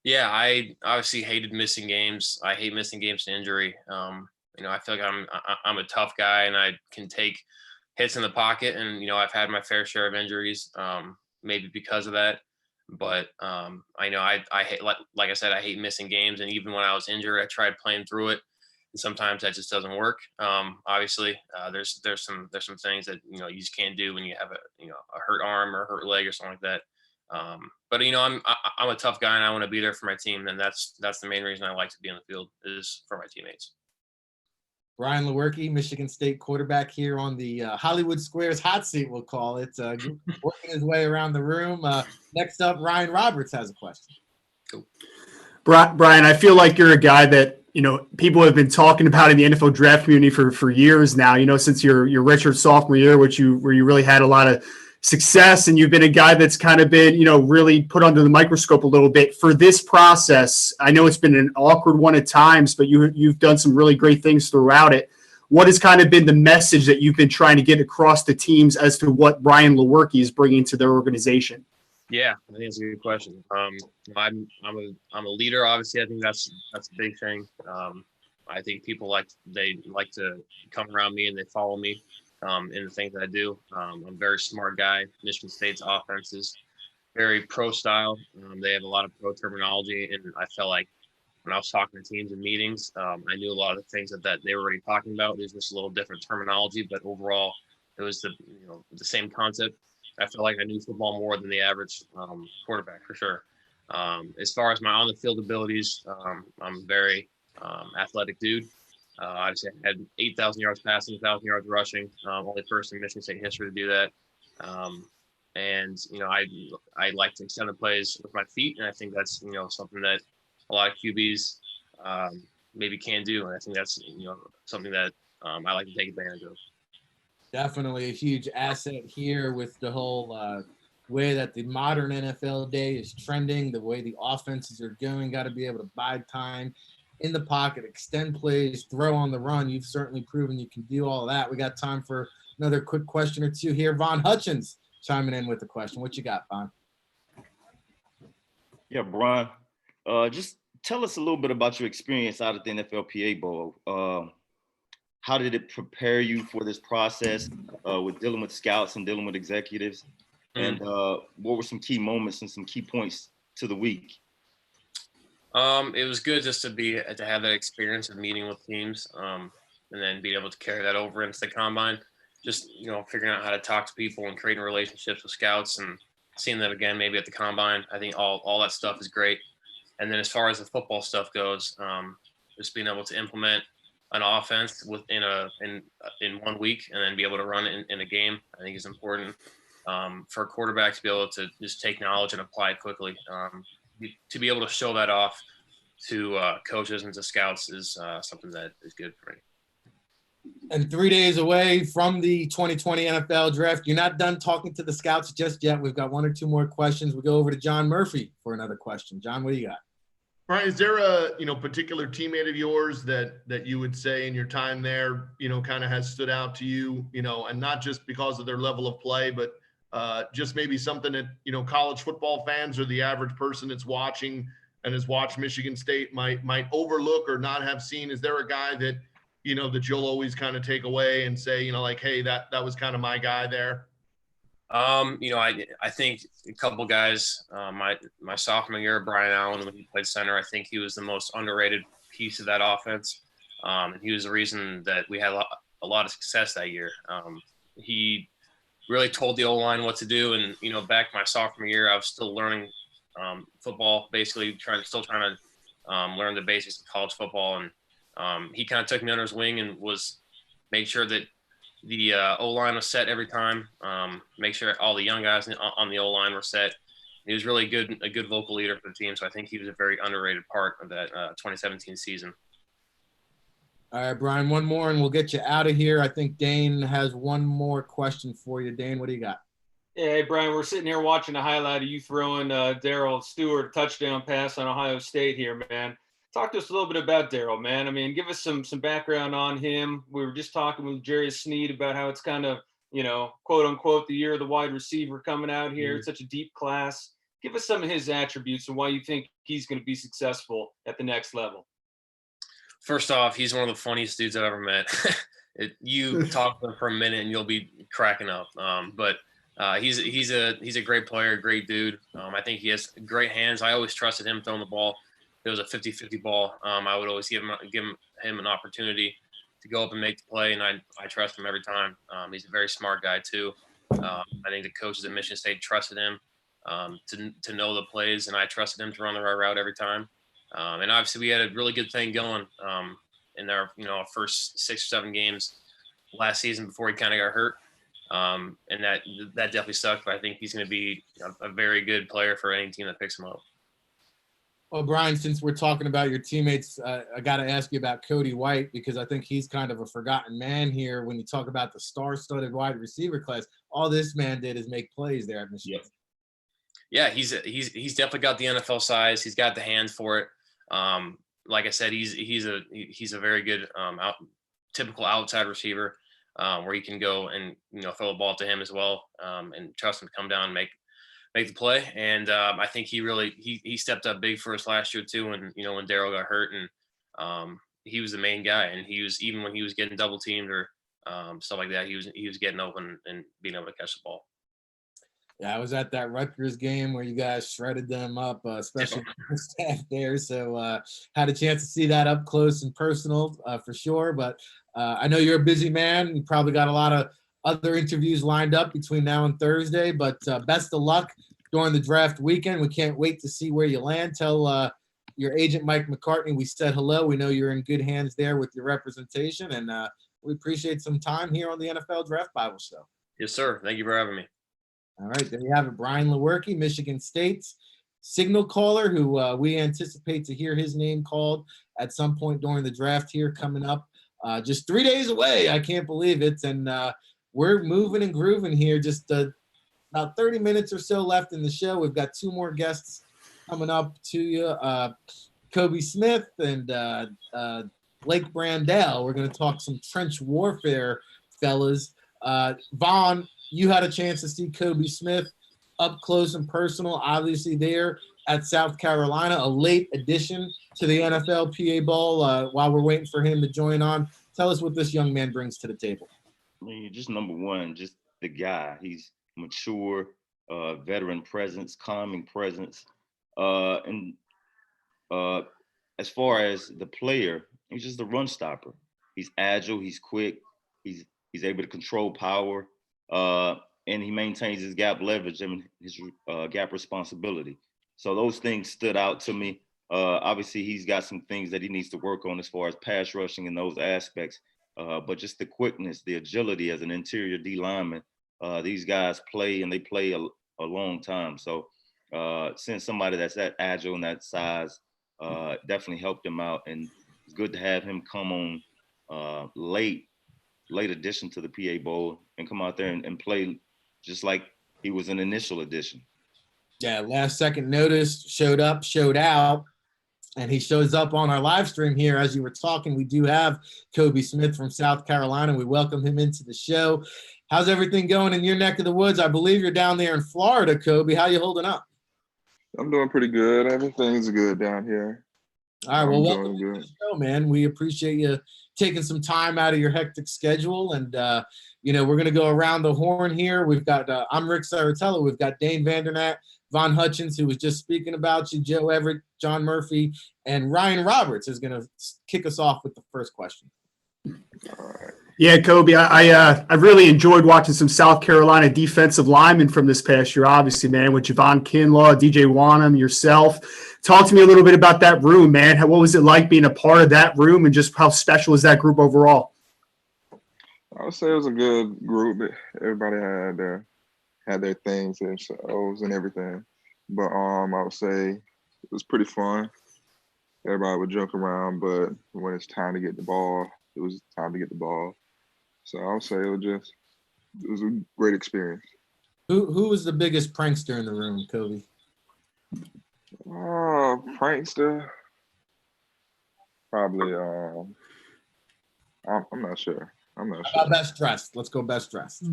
Yeah, I obviously hated missing games. I hate missing games to injury. I feel like I'm a tough guy, and I can take hits in the pocket, and I've had my fair share of injuries, maybe because of that. But I know I hate, like I said, I hate missing games, and even when I was injured, I tried playing through it, and sometimes that just doesn't work. Obviously, there's some things that you just can't do when you have a hurt arm or a hurt leg or something like that. But I'm a tough guy, and I want to be there for my team, and that's the main reason I like to be in the field, is for my teammates. Brian Lewerke, Michigan State quarterback, here on the Hollywood Squares hot seat, we'll call it, working his way around the room. Next up, Ryan Roberts has a question. Cool. Brian, I feel like you're a guy that people have been talking about in the NFL draft community for years now. Since your redshirt sophomore year, where you really had a lot of success, and you've been a guy that's kind of been really put under the microscope a little bit for this process. I know it's been an awkward one at times, but you've done some really great things throughout it. What has kind of been the message that you've been trying to get across to teams as to what Brian Lewerke is bringing to their organization? Yeah, I think it's a good question. I'm a leader. Obviously, I think that's a big thing. I think people like to come around me and they follow me in the things that I do. I'm a very smart guy. Michigan State's offense is very pro style. They have a lot of pro terminology, and I felt like when I was talking to teams in meetings, I knew a lot of the things that they were already talking about. There's just a little different terminology, but overall, it was the same concept. I felt like I knew football more than the average quarterback, for sure. As far as my on the field abilities, I'm a very athletic dude. Obviously, I had 8,000 yards passing, 1,000 yards rushing. Only person in Michigan State history to do that. And I like to extend the plays with my feet, and I think that's something that a lot of QBs maybe can do, and I think that's something that I like to take advantage of. Definitely a huge asset here with the whole way that the modern NFL day is trending, the way the offenses are going. Got to be able to buy time in the pocket, extend plays, throw on the run. You've certainly proven you can do all of that. We got time for another quick question or two here. Von Hutchins chiming in with a question. What you got, Von? Yeah, Brian, just tell us a little bit about your experience out at the NFLPA Bowl. How did it prepare you for this process with dealing with scouts and dealing with executives? And what were some key moments and some key points to the week? It was good just to have that experience of meeting with teams, and then being able to carry that over into the combine. Just figuring out how to talk to people and creating relationships with scouts and seeing them again maybe at the combine. I think all that stuff is great. And then as far as the football stuff goes, just being able to implement an offense in 1 week and then be able to run it in a game, I think is important for a quarterback to be able to just take knowledge and apply it quickly. To be able to show that off to coaches and to scouts is something that is good for me. And 3 days away from the 2020 NFL Draft, you're not done talking to the scouts just yet. We've got one or two more questions. We'll go over to John Murphy for another question. John, what do you got? Brian, is there a particular teammate of yours that you would say in your time there, kind of has stood out to you, and not just because of their level of play, but just maybe something that college football fans or the average person that's watching and has watched Michigan State might overlook or not have seen? Is there a guy that that you'll always kind of take away and say, like, hey, that was kind of my guy there? I think a couple guys, my sophomore year, Brian Allen, when he played center, I think he was the most underrated piece of that offense. And he was the reason that we had a lot of success that year. He really told the O-line what to do. And, you know, back my sophomore year, I was still learning football, basically trying to learn the basics of college football. And he kind of took me under his wing and made sure that the O-line was set every time, make sure all the young guys on the O-line were set. He was really a good vocal leader for the team. So I think he was a very underrated part of that 2017 season. All right, Brian, one more and we'll get you out of here. I think Dane has one more question for you. Dane, what do you got? Yeah, hey, Brian, we're sitting here watching a highlight of you throwing Darrell Stewart a touchdown pass on Ohio State here, man. Talk to us a little bit about Darrell, man. I mean, give us some background on him. We were just talking with L'Jarius Sneed about how it's kind of, you know, quote unquote, the year of the wide receiver coming out here. It's such a deep class. Give us some of his attributes and why you think he's going to be successful at the next level. First off, he's one of the funniest dudes I've ever met. You talk to him for a minute and you'll be cracking up. But he's a great player, great dude. I think he has great hands. I always trusted him throwing the ball. If it was a 50-50 ball, I would always give him an opportunity to go up and make the play, and I trust him every time. He's a very smart guy too. I think the coaches at Michigan State trusted him to know the plays, and I trusted him to run the right route every time. And obviously, we had a really good thing going in our first 6 or 7 games last season before he kind of got hurt, and that definitely sucked. But I think he's going to be a very good player for any team that picks him up. Well, Brian, since we're talking about your teammates, I got to ask you about Cody White because I think he's kind of a forgotten man here when you talk about the star-studded wide receiver class. All this man did is make plays there at Michigan. Yeah, he's definitely got the NFL size. He's got the hands for it. Like I said, he's a very good typical outside receiver where you can go and throw the ball to him as well and trust him to come down and make the play. And I think he stepped up big for us last year too. And when Darrell got hurt and he was the main guy, and even when he was getting double teamed or stuff like that, he was getting open and being able to catch the ball. Yeah, I was at that Rutgers game where you guys shredded them up, especially the staff there. So had a chance to see that up close and personal for sure. But I know you're a busy man. You probably got a lot of other interviews lined up between now and Thursday. But best of luck during the draft weekend. We can't wait to see where you land. Tell your agent, Mike McCartney, we said hello. We know you're in good hands there with your representation. And we appreciate some time here on the NFL Draft Bible Show. Yes, sir. Thank you for having me. All right, there you have it. Brian Lewerke, Michigan State's signal caller, who we anticipate to hear his name called at some point during the draft here coming up. Just 3 days away. I can't believe it. And we're moving and grooving here. Just about 30 minutes or so left in the show. We've got 2 more guests coming up to you. Kobe Smith and Blake Brandel. We're going to talk some trench warfare, fellas. Vaughn, you had a chance to see Kobe Smith up close and personal, obviously there at South Carolina, a late addition to the NFLPA Bowl while we're waiting for him to join on. Tell us what this young man brings to the table. I mean, just number one, just the guy. He's mature, veteran presence, calming presence. And as far as the player, he's just a run stopper. He's agile, he's quick, he's able to control power. And he maintains his gap leverage and his gap responsibility. So those things stood out to me. Obviously, he's got some things that he needs to work on as far as pass rushing and those aspects. But just the quickness, the agility as an interior D lineman, these guys play, and they play a long time. So seeing somebody that's that agile and that size definitely helped him out. And it's good to have him come on late addition to the PA Bowl and come out there and play just like he was an initial addition. Yeah, last second notice, showed up, showed out, and he shows up on our live stream here. As you were talking, we do have Kobe Smith from South Carolina. We welcome him into the show. How's everything going in your neck of the woods? I believe you're down there in Florida, Kobe. How you holding up? I'm doing pretty good. Everything's good down here. All right, well, welcome to the show, man. We appreciate you taking some time out of your hectic schedule. And, we're going to go around the horn here. We've got, I'm Rick Saratella. We've got Dane Vandernat, Von Hutchins, who was just speaking about you, Joe Everett, John Murphy, and Ryan Roberts is going to kick us off with the first question. All right. Yeah, Kobe, I really enjoyed watching some South Carolina defensive linemen from this past year, obviously, man, with Javon Kinlaw, DJ Wanham, yourself. Talk to me a little bit about that room, man. What was it like being a part of that room, and just how special is that group overall? I would say it was a good group. Everybody had their things, their shows and everything. But I would say it was pretty fun. Everybody would joke around, but when it's time to get the ball, it was time to get the ball. So I would say it was a great experience. Who was the biggest prankster in the room, Kobe? Prankster, probably. I'm not sure. How about best dressed? Let's go best dressed.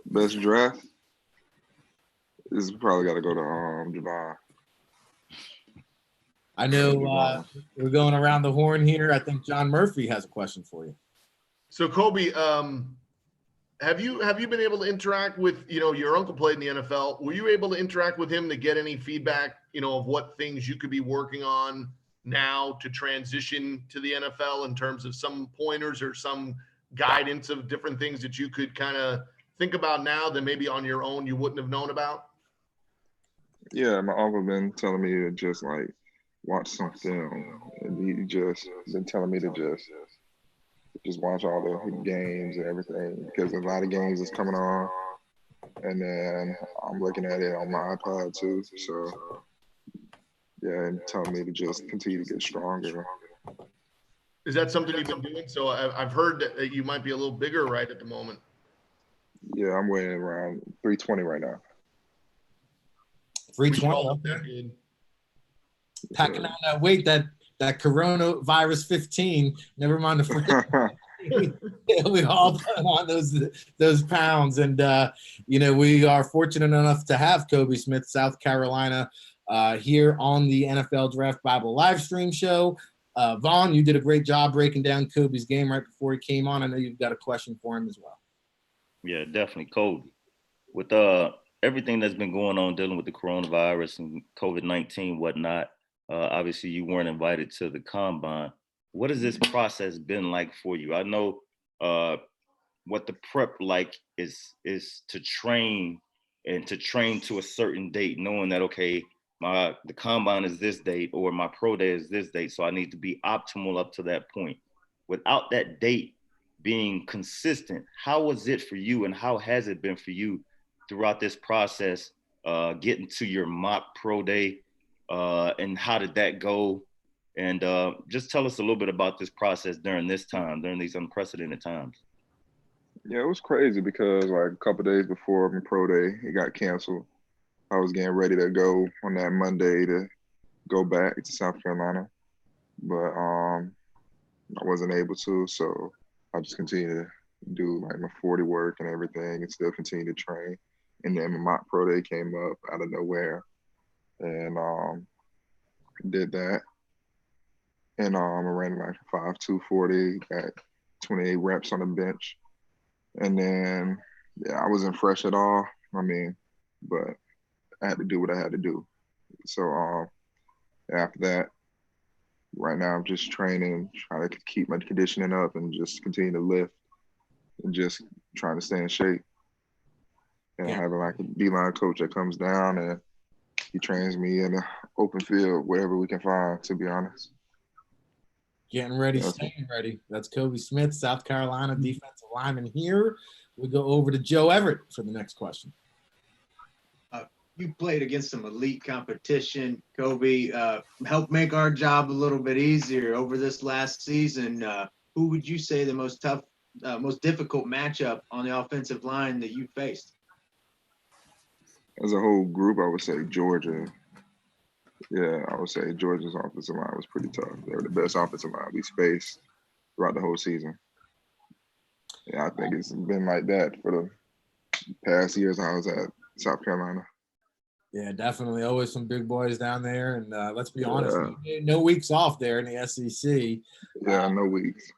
Best dressed is probably got to go to Javon. I know we're going around the horn here. I think John Murphy has a question for you. So Kobe, have you been able to interact with, your uncle played in the NFL. Were you able to interact with him to get any feedback, of what things you could be working on now to transition to the NFL in terms of some pointers or some guidance of different things that you could kind of think about now that maybe on your own you wouldn't have known about? Yeah, my uncle been telling me to just watch some film, and he just been telling me to just watch all the games and everything, because a lot of games is coming on, and then I'm looking at it on my iPad too. So yeah, and telling me to just continue to get stronger. Is that something you've been doing? So I've heard that you might be a little bigger right at the moment. Yeah, I'm weighing around 320 right now. 320. Packing on that weight, that coronavirus 15. Never mind the we all put on those pounds, and we are fortunate enough to have Kobe Smith, South Carolina, here on the NFL Draft Bible live stream show. Vaughn, you did a great job breaking down Kobe's game right before he came on. I know you've got a question for him as well. Yeah, definitely, Kobe. With everything that's been going on dealing with the coronavirus and COVID-19, whatnot, obviously you weren't invited to the combine. What has this process been like for you? I know what the prep like is to train to a certain date, knowing that, okay, the combine is this date or my pro day is this date, so I need to be optimal up to that point. Without that date being consistent, how was it for you, and how has it been for you throughout this process, getting to your mock pro day, and how did that go? And just tell us a little bit about this process during these unprecedented times. Yeah, it was crazy because a couple of days before my pro day, it got canceled. I was getting ready to go on that Monday to go back to South Carolina, but I wasn't able to, so I just continued to do my 40 work and everything and still continue to train. And then my mock pro day came up out of nowhere, and did that. And I ran 5.2 40, got 28 reps on the bench. And then, I wasn't fresh at all. But I had to do what I had to do. So after that, right now I'm just training, trying to keep my conditioning up and just continue to lift and just trying to stay in shape. And having a D-line coach that comes down and he trains me in the open field, wherever we can find, to be honest. Getting ready, staying ready. That's Kobe Smith, South Carolina defensive lineman here. We go over to Joe Everett for the next question. You played against some elite competition, Kobe. Helped make our job a little bit easier over this last season. Who would you say the most difficult matchup on the offensive line that you faced? As a whole group, I would say Georgia. Yeah, I would say Georgia's offensive line was pretty tough. They were the best offensive line we faced throughout the whole season. Yeah, I think it's been like that for the past years I was at South Carolina. Yeah, definitely. Always some big boys down there. And let's be honest, no weeks off there in the SEC. Yeah, no weeks.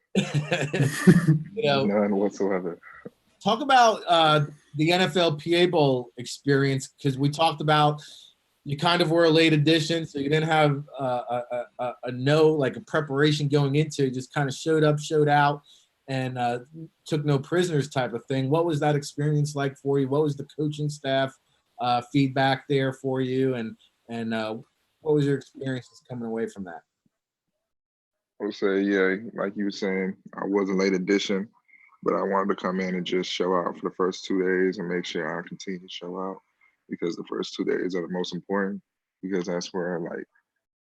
None whatsoever. Talk about the NFLPA Bowl experience, because we talked about you kind of were a late addition, so you didn't have a preparation going into it. Just kind of showed up, showed out. and took no prisoners type of thing. What was that experience like for you? What was the coaching staff feedback there for you, and what was your experiences coming away from that? I would say, yeah, like you were saying, I was a late addition, but I wanted to come in and just show out for the first 2 days and make sure I continue to show out, because the first 2 days are the most important, because that's where like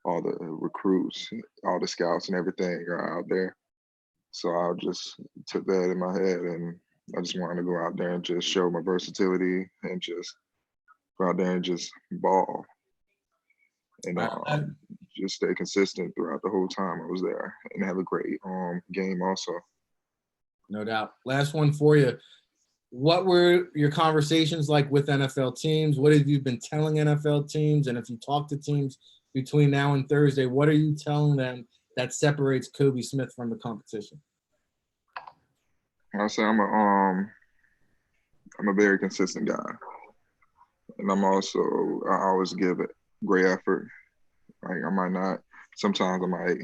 all the recruits, all the scouts and everything are out there. So I just took that in my head, and I just wanted to go out there and just show my versatility and just go out there and just ball. And just stay consistent throughout the whole time I was there, and have a great game also. No doubt. Last one for you. What were your conversations like with NFL teams? What have you been telling NFL teams? And if you talk to teams between now and Thursday, what are you telling them that separates Kobe Smith from the competition? I say I'm a very consistent guy, and I always give it great effort. Like sometimes I might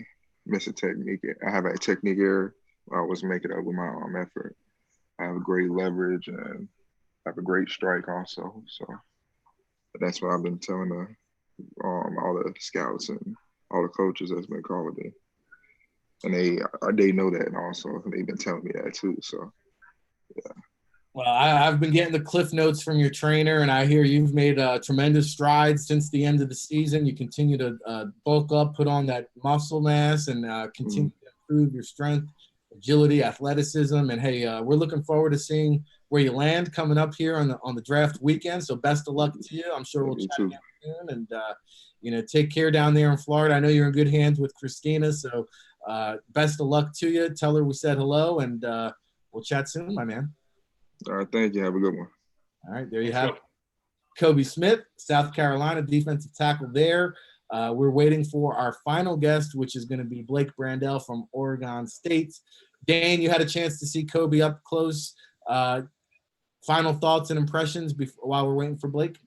miss a technique. I have a technique error. I always make it up with my effort. I have a great leverage and have a great strike also. So that's what I've been telling all the scouts and all the coaches that's been calling me. And they know that also. They've been telling me that too. So, yeah. Well, I've been getting the cliff notes from your trainer, and I hear you've made tremendous strides since the end of the season. You continue to bulk up, put on that muscle mass, and continue to improve your strength, agility, athleticism. And hey, we're looking forward to seeing where you land coming up here on the draft weekend. So best of luck to you. I'm sure we'll chat again soon. And take care down there in Florida. I know you're in good hands with Christina. So best of luck to you. Tell her we said hello, and we'll chat soon, my man. All right, thank you. Have a good one. All right, there you have it. Kobe Smith, South Carolina defensive tackle there. We're waiting for our final guest, which is going to be Blake Brandel from Oregon State. Dane, you had a chance to see Kobe up close. Final thoughts and impressions while we're waiting for Blake?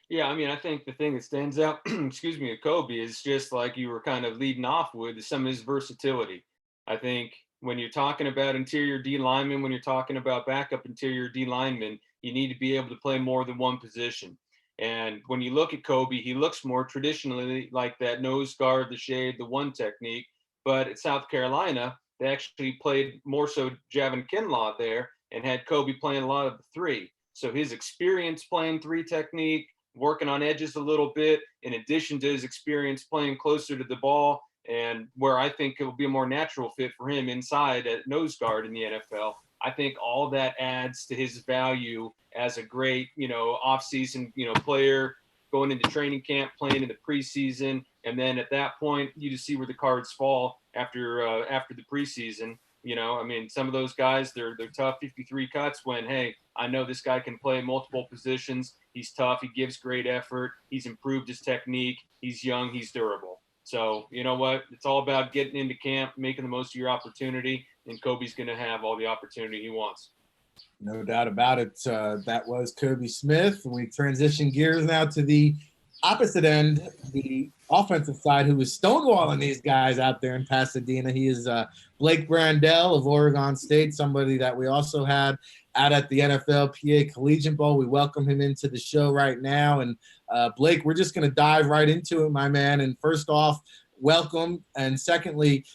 Yeah, I mean, I think the thing that stands out, excuse me, of Kobe is just like you were kind of leading off with, is some of his versatility. I think when you're talking about interior D linemen, when you're talking about backup interior D linemen, you need to be able to play more than one position. And when you look at Kobe, he looks more traditionally like that nose guard, the shade, the one technique. But at South Carolina, they actually played more so Javon Kinlaw there and had Kobe playing a lot of the three. So his experience playing three technique, working on edges a little bit, in addition to his experience playing closer to the ball, and where I think it will be a more natural fit for him inside at nose guard in the NFL. I think all that adds to his value as a great, off-season, player going into training camp, playing in the preseason. And then at that point, you just see where the cards fall after the preseason. Some of those guys, they're tough 53 cuts when, hey, I know this guy can play multiple positions. He's tough. He gives great effort. He's improved his technique. He's young. He's durable. So you know what? It's all about getting into camp, making the most of your opportunity, and Kobe's going to have all the opportunity he wants. No doubt about it. That was Kobe Smith. We transition gears now to the opposite end, the offensive side, who was stonewalling these guys out there in Pasadena. He is Blake Brandel of Oregon State, somebody that we also had out at the NFLPA Collegiate Bowl. We welcome him into the show right now. And Blake, we're just going to dive right into it, my man. And first off, welcome. And secondly,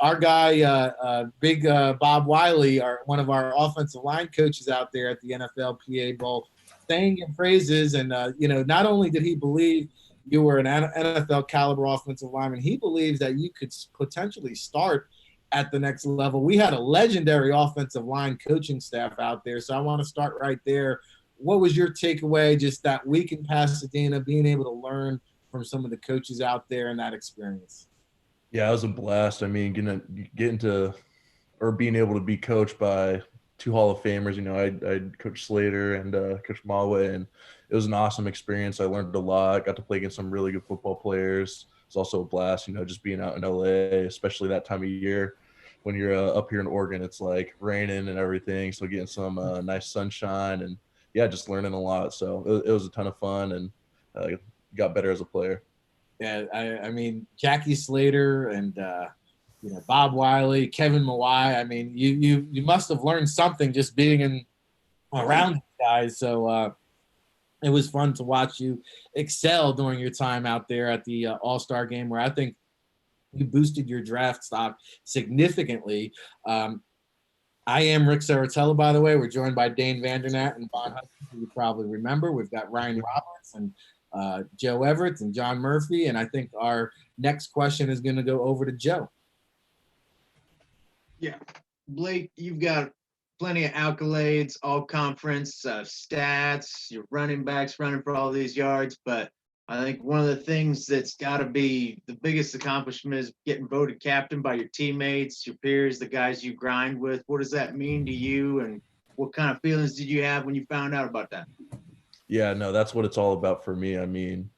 our guy, Big Bob Wiley, one of our offensive line coaches out there at the NFLPA Bowl, sang your praises. And, not only did he believe you were an NFL caliber offensive lineman, he believes that you could potentially start at the next level. We had a legendary offensive line coaching staff out there. So I want to start right there. What was your takeaway just that week in Pasadena, being able to learn from some of the coaches out there and that experience? Yeah, it was a blast. I mean, getting to or being able to be coached by two Hall of Famers. I Coach Slater and Coach Malway, and it was an awesome experience. I learned a lot. Got to play against some really good football players. It's also a blast, just being out in LA, especially that time of year when you're up here in Oregon. It's like raining and everything, so getting some nice sunshine and just learning a lot. So it was a ton of fun and got better as a player. Yeah, I mean, Jackie Slater and Bob Wiley, Kevin Mawai. I mean, you must have learned something just being around these guys. So it was fun to watch you excel during your time out there at the All-Star game, where I think you boosted your draft stock significantly. I am Rick Saratella, by the way. We're joined by Dane Vandernat and Von Hudson, who you probably remember. We've got Ryan Roberts and Joe Everett and John Murphy. And I think our next question is going to go over to Joe. Yeah. Blake, you've got plenty of accolades, all conference stats, your running backs running for all these yards. But I think one of the things that's got to be the biggest accomplishment is getting voted captain by your teammates, your peers, the guys you grind with. What does that mean to you? And what kind of feelings did you have when you found out about that? Yeah, no, that's what it's all about for me. I mean,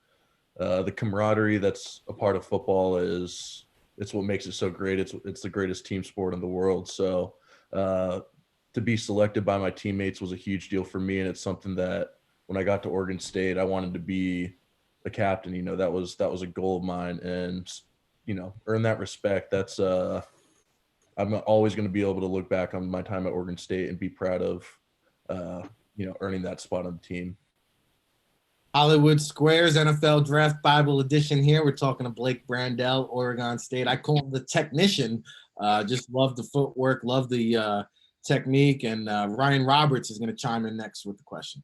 the camaraderie that's a part of football it's what makes it so great. It's the greatest team sport in the world. So to be selected by my teammates was a huge deal for me. And it's something that when I got to Oregon State, I wanted to be the captain. That was a goal of mine, and earn that respect. That's I'm always going to be able to look back on my time at Oregon State and be proud of earning that spot on the team. Hollywood Squares NFL Draft Bible Edition here. We're talking to Blake Brandel, Oregon State. I call him the technician. Just love the footwork, love the technique. And Ryan Roberts is going to chime in next with the question.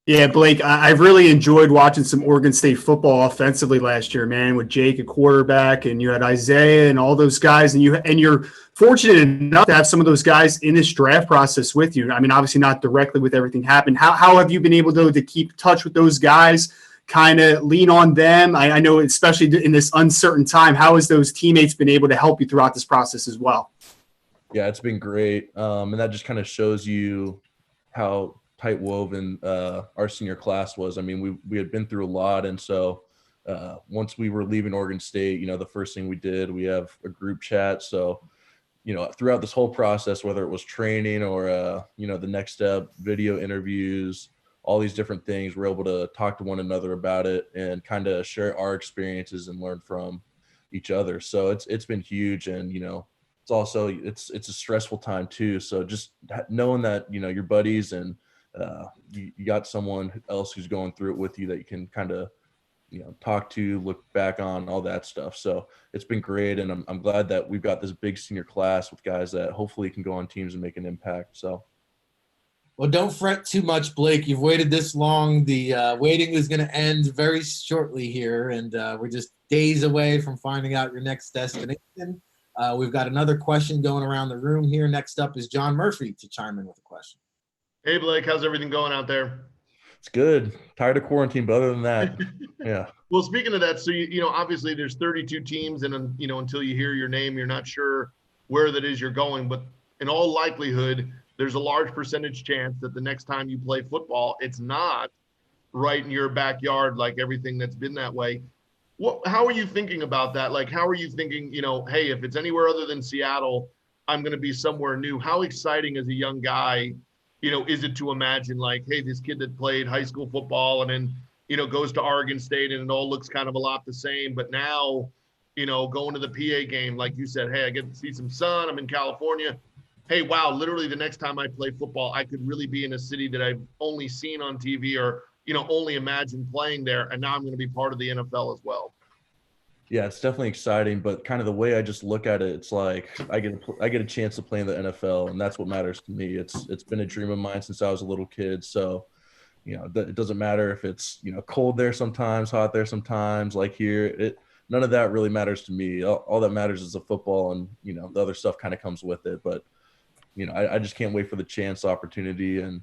Yeah, Blake, I've really enjoyed watching some Oregon State football offensively last year, man, with Jake at quarterback, and you had Isaiah and all those guys, and you're fortunate enough to have some of those guys in this draft process with you. I mean, obviously not directly with everything happened. How have you been able to keep touch with those guys, kind of lean on them? I know, especially in this uncertain time, how has those teammates been able to help you throughout this process as well? Yeah, it's been great. And that just kind of shows you how tight woven our senior class was. I mean, we had been through a lot, and so once we were leaving Oregon State, the first thing we did, we have a group chat. So throughout this whole process, whether it was training or the next step, video interviews, all these different things, we're able to talk to one another about it and kind of share our experiences and learn from each other. So it's been huge, and it's also it's a stressful time too. So just knowing that your buddies and you got someone else who's going through it with you that you can kind of talk to, look back on, all that stuff. So it's been great, and I'm glad that we've got this big senior class with guys that hopefully can go on teams and make an impact. So, well, don't fret too much, Blake. You've waited this long. The waiting is going to end very shortly here, and we're just days away from finding out your next destination. We've got another question going around the room here. Next up is John Murphy to chime in with a question. Hey, Blake, how's everything going out there? It's good. Tired of quarantine, but other than that, yeah. Well, speaking of that, so obviously there's 32 teams, and until you hear your name, you're not sure where that is you're going. But in all likelihood, there's a large percentage chance that the next time you play football, it's not right in your backyard like everything that's been that way. How are you thinking about that? Like, how are you thinking? Hey, if it's anywhere other than Seattle, I'm going to be somewhere new. How exciting as a young guy? Is it to imagine like, hey, this kid that played high school football and then, goes to Oregon State and it all looks kind of a lot the same. But now, going to the PA game, like you said, hey, I get to see some sun. I'm in California. Hey, wow, literally the next time I play football, I could really be in a city that I've only seen on TV or, only imagined playing there. And now I'm going to be part of the NFL as well. Yeah, it's definitely exciting, but kind of the way I just look at it, it's like I get a chance to play in the NFL, and that's what matters to me. It's been a dream of mine since I was a little kid. So, it doesn't matter if it's cold there sometimes, hot there sometimes, like here. None of that really matters to me. All that matters is the football, and the other stuff kind of comes with it. But I just can't wait for the chance, opportunity, and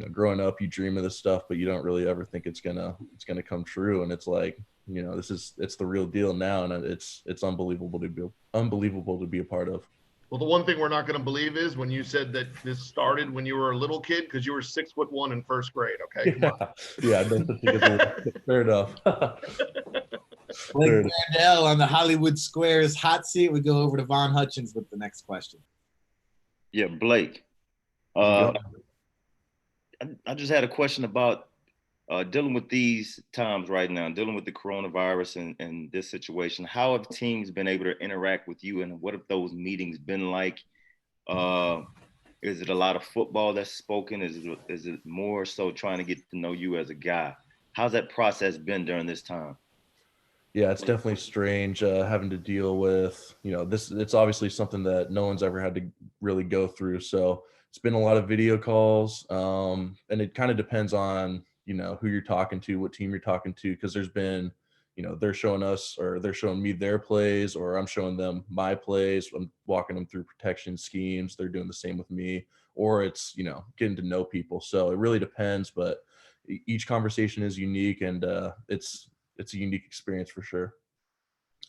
growing up, you dream of this stuff, but you don't really ever think it's gonna come true, and it's like. It's the real deal now, and it's unbelievable to be a part of. Well, the one thing we're not going to believe is when you said that this started when you were a little kid because you were 6'1" in first grade. Okay, come on. Yeah, fair enough. Blake Brandel on the Hollywood Squares hot seat. We go over to Von Hutchins with the next question. Yeah, Blake. I just had a question about Dealing with these times right now, dealing with the coronavirus and this situation, how have teams been able to interact with you, and what have those meetings been like? Is it a lot of football that's spoken? Is it more so trying to get to know you as a guy? How's that process been during this time? Yeah, it's definitely strange having to deal with, this. It's obviously something that no one's ever had to really go through. So it's been a lot of video calls, and it kind of depends on, who you're talking to, what team you're talking to, because there's been, they're showing us or they're showing me their plays, or I'm showing them my plays. I'm walking them through protection schemes. They're doing the same with me, or it's, getting to know people. So it really depends, but each conversation is unique, and it's a unique experience for sure.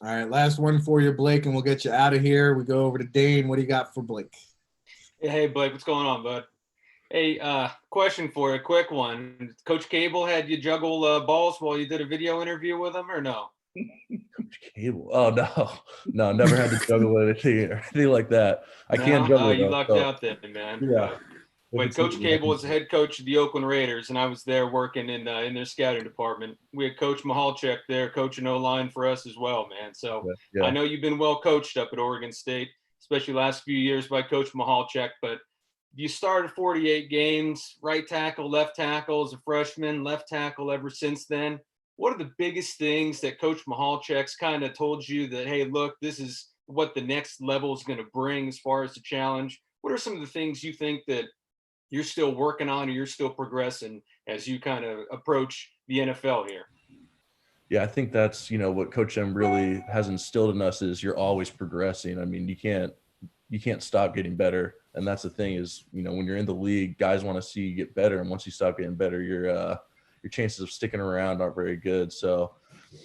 All right, last one for you, Blake, and we'll get you out of here. We go over to Dane. What do you got for Blake? Hey, Blake, what's going on, bud? Hey, question for you, quick one. Coach Cable had you juggle balls while you did a video interview with him, or no? Coach Cable? Oh, no, never had to juggle anything like that. I can't juggle. You lucked out there, man. Yeah. When Coach Cable was the head coach of the Oakland Raiders, and I was there working in their scouting department, we had Coach Mahalchek there coaching O-line for us as well, man. So yeah. I know you've been well coached up at Oregon State, especially last few years by Coach Mahalchek, but you started 48 games, right tackle, left tackle as a freshman, left tackle ever since then. What are the biggest things that Coach Mahalchek's kind of told you that, hey, look, this is what the next level is going to bring as far as the challenge? What are some of the things you think that you're still working on or you're still progressing as you kind of approach the NFL here? Yeah, I think that's, what Coach M really has instilled in us is you're always progressing. I mean, you can't stop getting better. And that's the thing is, when you're in the league, guys want to see you get better. And once you stop getting better, your chances of sticking around aren't very good. So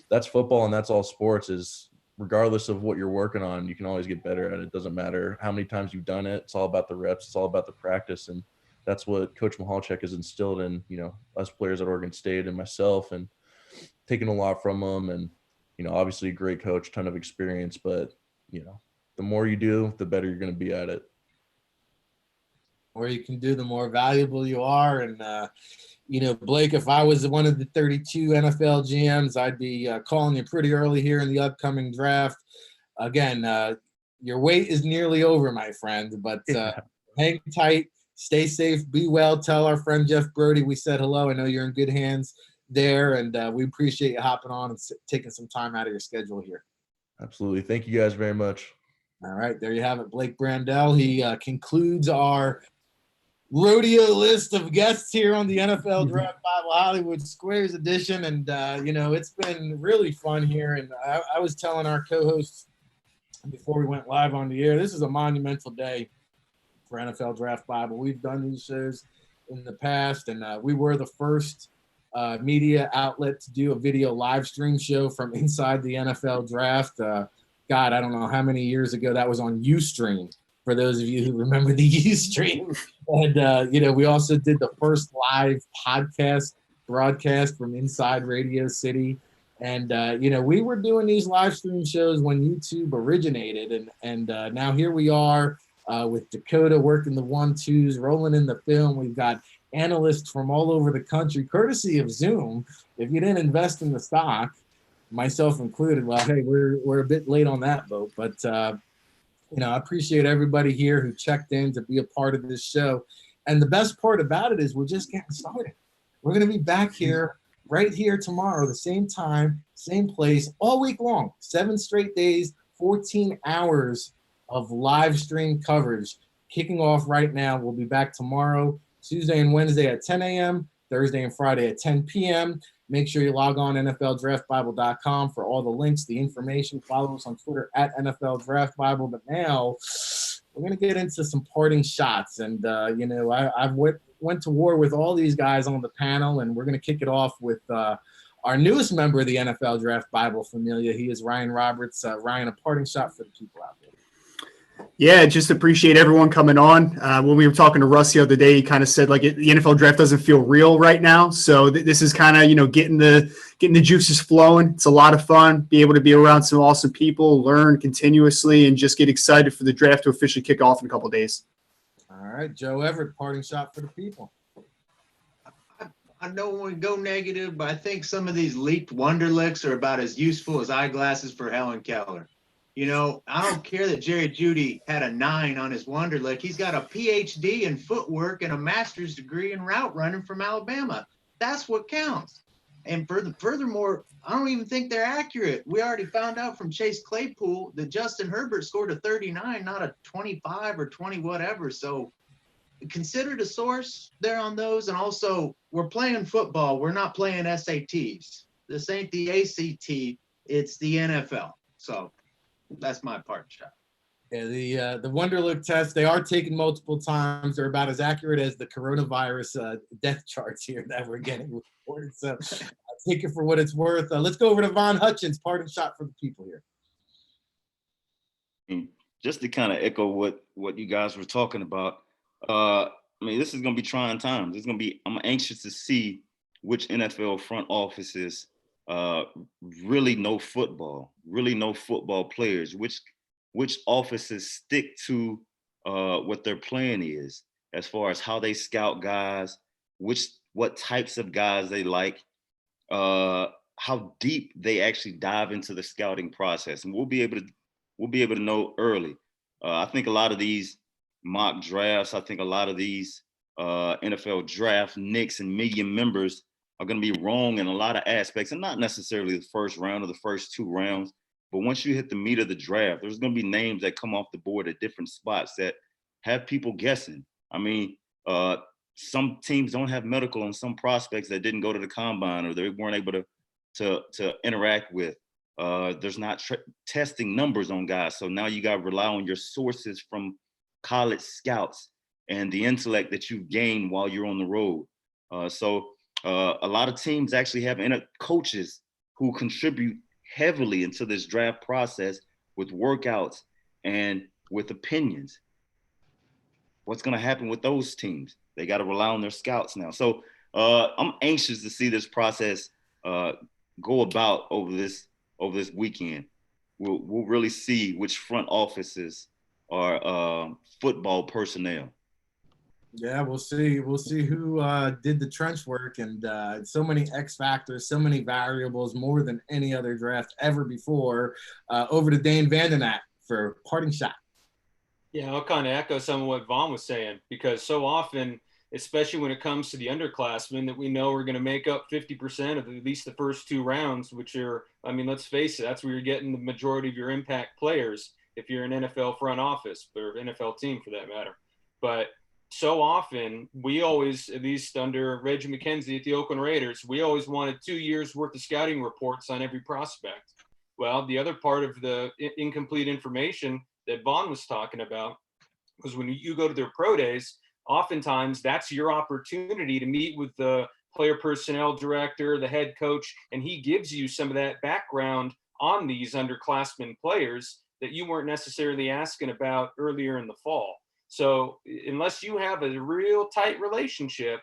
that's football, and that's all sports is regardless of what you're working on, you can always get better at it. It doesn't matter how many times you've done it. It's all about the reps. It's all about the practice. And that's what Coach Mahalchek has instilled in, us players at Oregon State and myself, and taking a lot from them. And, obviously a great coach, ton of experience, but, the more you do, the better you're going to be at it. The more you can do, the more valuable you are. And, Blake, if I was one of the 32 NFL GMs, I'd be calling you pretty early here in the upcoming draft. Again, your wait is nearly over, my friend, but hang tight, stay safe, be well. Tell our friend Jeff Brody we said hello. I know you're in good hands there, and we appreciate you hopping on and taking some time out of your schedule here. Absolutely. Thank you guys very much. All right, there you have it, Blake Brandel. He concludes our rodeo list of guests here on the NFL Draft Bible Hollywood Squares edition. And, it's been really fun here. And I was telling our co-hosts before we went live on the air, this is a monumental day for NFL Draft Bible. We've done these shows in the past, and we were the first media outlet to do a video live stream show from inside the NFL Draft. God, I don't know how many years ago that was on Ustream, for those of you who remember the Ustream. And, we also did the first live podcast broadcast from inside Radio City. And, we were doing these live stream shows when YouTube originated. And now here we are with Dakota working the 1-2s, rolling in the film. We've got analysts from all over the country, courtesy of Zoom. If you didn't invest in the stock, myself included, well, hey, we're a bit late on that boat. But, I appreciate everybody here who checked in to be a part of this show. And the best part about it is we're just getting started. We're going to be back here, right here tomorrow, the same time, same place, all week long, 7 straight days, 14 hours of live stream coverage kicking off right now. We'll be back tomorrow, Tuesday and Wednesday at 10 a.m., Thursday and Friday at 10 p.m. Make sure you log on NFLDraftBible.com for all the links, the information. Follow us on Twitter at NFL Draft Bible. But now we're going to get into some parting shots. And, I've went to war with all these guys on the panel, and we're going to kick it off with our newest member of the NFL Draft Bible familia. He is Ryan Roberts. Ryan, a parting shot for the people out there. Yeah, just appreciate everyone coming on. When we were talking to Russ the other day, he kind of said the NFL draft doesn't feel real right now. So this is kind of getting the juices flowing. It's a lot of fun. Be able to be around some awesome people, learn continuously, and just get excited for the draft to officially kick off in a couple of days. All right, Joe Everett, parting shot for the people. I don't want to go negative, but I think some of these leaked Wonderlicks are about as useful as eyeglasses for Helen Keller. You know, I don't care that Jerry Jeudy had a 9 on his Wonderlic. He's got a PhD in footwork and a master's degree in route running from Alabama. That's what counts. And furthermore, I don't even think they're accurate. We already found out from Chase Claypool that Justin Herbert scored a 39, not a 25 or 20 whatever. So consider the source there on those. And also, we're playing football. We're not playing SATs. This ain't the ACT. It's the NFL. So that's my part, shot. Yeah, the Wonderlic test, they are taken multiple times. They're about as accurate as the coronavirus death charts here that we're getting reported. So take it for what it's worth. Let's go over to Von Hutchins, parting shot for the people here. Just to kind of echo what you guys were talking about, I mean, this is going to be trying times. I'm anxious to see which NFL front offices really know football players, which offices stick to what their plan is as far as how they scout guys, what types of guys they like, how deep they actually dive into the scouting process, and we'll be able to know early. I think a lot of these mock drafts, I think a lot of these NFL draft nicks and media members are going to be wrong in a lot of aspects, and not necessarily the first round or the first 2 rounds. But once you hit the meat of the draft, there's going to be names that come off the board at different spots that have people guessing. I mean, some teams don't have medical on some prospects that didn't go to the combine or they weren't able to interact with. There's not testing numbers on guys. So now you got to rely on your sources from college scouts and the intellect that you've gained while you're on the road. So a lot of teams actually have coaches who contribute heavily into this draft process with workouts and with opinions. What's going to happen with those teams? They got to rely on their scouts now. So I'm anxious to see this process go about over this weekend. We'll really see which front offices are football personnel. Yeah, we'll see. We'll see who did the trench work, and so many X factors, so many variables, more than any other draft ever before. Over to Dane Vandenack for parting shot. Yeah, I'll kind of echo some of what Vaughn was saying, because so often, especially when it comes to the underclassmen, that we know are going to make up 50% of at least the first 2 rounds, which are, I mean, let's face it, that's where you're getting the majority of your impact players if you're an NFL front office or NFL team for that matter. But so often, we always, at least under Reggie McKenzie at the Oakland Raiders, we always wanted 2 years worth of scouting reports on every prospect. Well, the other part of the incomplete information that Vaughn was talking about was when you go to their pro days, oftentimes that's your opportunity to meet with the player personnel director, the head coach, and he gives you some of that background on these underclassmen players that you weren't necessarily asking about earlier in the fall. So unless you have a real tight relationship,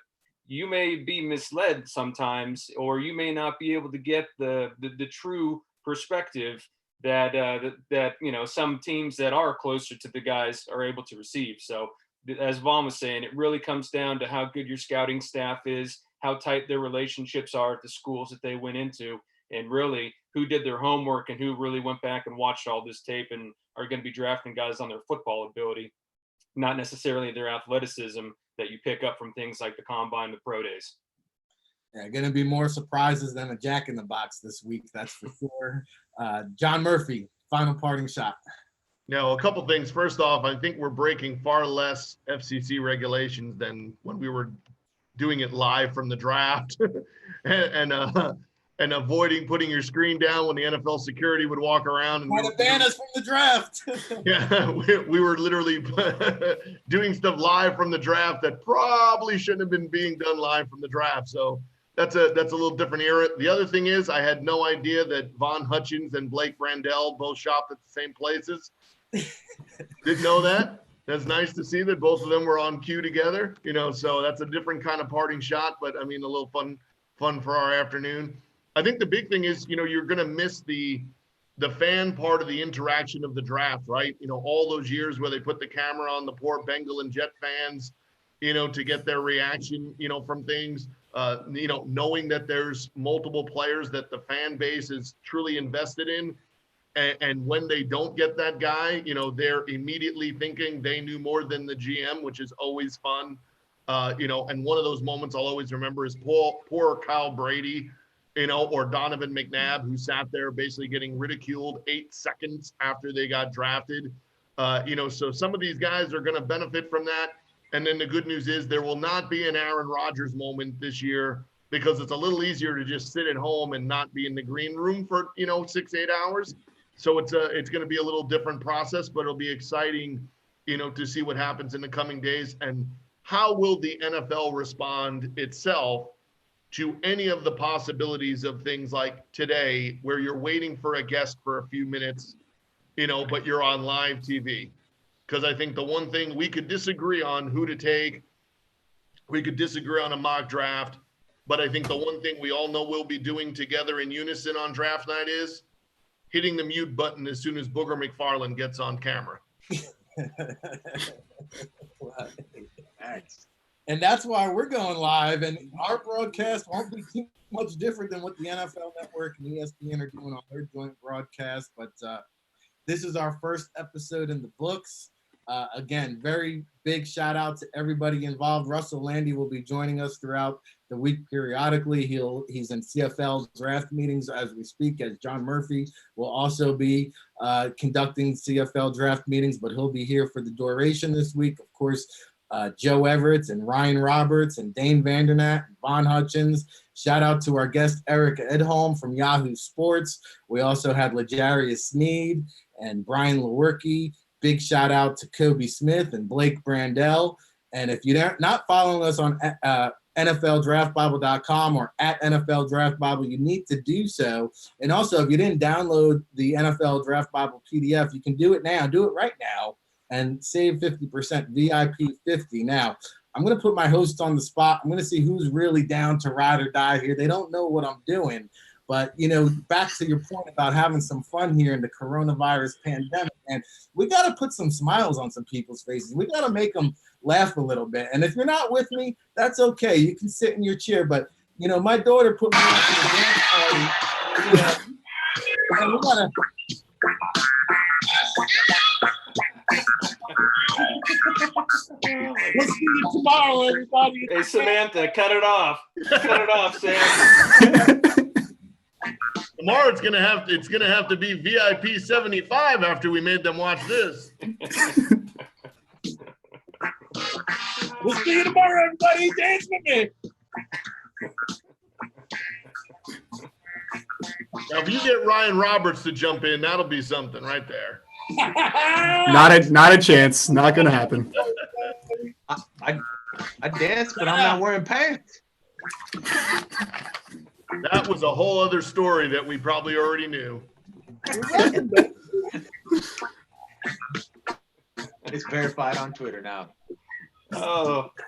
you may be misled sometimes, or you may not be able to get the true perspective that you know, some teams that are closer to the guys are able to receive. So as Vaughn was saying, it really comes down to how good your scouting staff is, how tight their relationships are at the schools that they went into, and really who did their homework and who really went back and watched all this tape and are going to be drafting guys on their football ability, not necessarily their athleticism that you pick up from things like the combine, the pro days. Yeah, going to be more surprises than a Jack in the Box this week, that's for sure. John Murphy, final parting shot. Now, a couple things. First off, I think we're breaking far less FCC regulations than when we were doing it live from the draft and avoiding putting your screen down when the NFL security would walk around. And try to ban us from the draft. Yeah, we were literally doing stuff live from the draft that probably shouldn't have been being done live from the draft. So that's a little different era. The other thing is, I had no idea that Von Hutchins and Blake Brandel both shopped at the same places. Didn't know that. That's nice to see that both of them were on cue together. You know, so that's a different kind of parting shot, but I mean, a little fun for our afternoon. I think the big thing is, you know, you're going to miss the fan part of the interaction of the draft, right? You know, all those years where they put the camera on the poor Bengal and Jet fans, you know, to get their reaction, you know, from things. knowing that there's multiple players that the fan base is truly invested in. And when they don't get that guy, they're immediately thinking they knew more than the GM, which is always fun. And one of those moments I'll always remember is poor Kyle Brady, or Donovan McNabb, who sat there basically getting ridiculed 8 seconds after they got drafted. So some of these guys are going to benefit from that. And then the good news is there will not be an Aaron Rodgers moment this year, because it's a little easier to just sit at home and not be in the green room for, 6-8 hours. So it's going to be a little different process, but it'll be exciting, to see what happens in the coming days. And how will the NFL respond itself to any of the possibilities of things like today, where you're waiting for a guest for a few minutes, but you're on live TV? Because I think the one thing we could disagree on who to take, we could disagree on a mock draft, but I think the one thing we all know we'll be doing together in unison on draft night is hitting the mute button as soon as Booger McFarland gets on camera. And that's why we're going live, and our broadcast won't be too much different than what the NFL Network and ESPN are doing on their joint broadcast. But this is our first episode in the books. Again, very big shout out to everybody involved. Russell Landy will be joining us throughout the week periodically. He's in CFL draft meetings as we speak, as John Murphy will also be conducting CFL draft meetings, but he'll be here for the duration this week. Of course, Joe Everett and Ryan Roberts and Dane Vandernat and Von Hutchins. Shout out to our guest Eric Edholm from Yahoo Sports. We also had L'Jarius Sneed and Brian Lewerke. Big shout out to Kobe Smith and Blake Brandel. And if you're not following us on NFLDraftBible.com or at NFL Draft Bible, you need to do so. And also, if you didn't download the NFL Draft Bible PDF, you can do it now. Do it right now and save 50%, VIP 50. Now, I'm going to put my host on the spot. I'm going to see who's really down to ride or die here. They don't know what I'm doing. But, back to your point about having some fun here in the coronavirus pandemic, and we got to put some smiles on some people's faces. We got to make them laugh a little bit. And if you're not with me, that's okay. You can sit in your chair. But, my daughter put me on to the dance party. And we got to... Let's see you tomorrow, everybody. Hey, Samantha, cut it off. Cut it off, Sam. Tomorrow it's gonna have to be VIP 75 after we made them watch this. We'll see you tomorrow, everybody. Dance with me. Now, if you get Ryan Roberts to jump in, that'll be something right there. Not a chance. Not gonna happen. I dance, but I'm not wearing pants. That was a whole other story that we probably already knew. It's verified on Twitter now. Oh.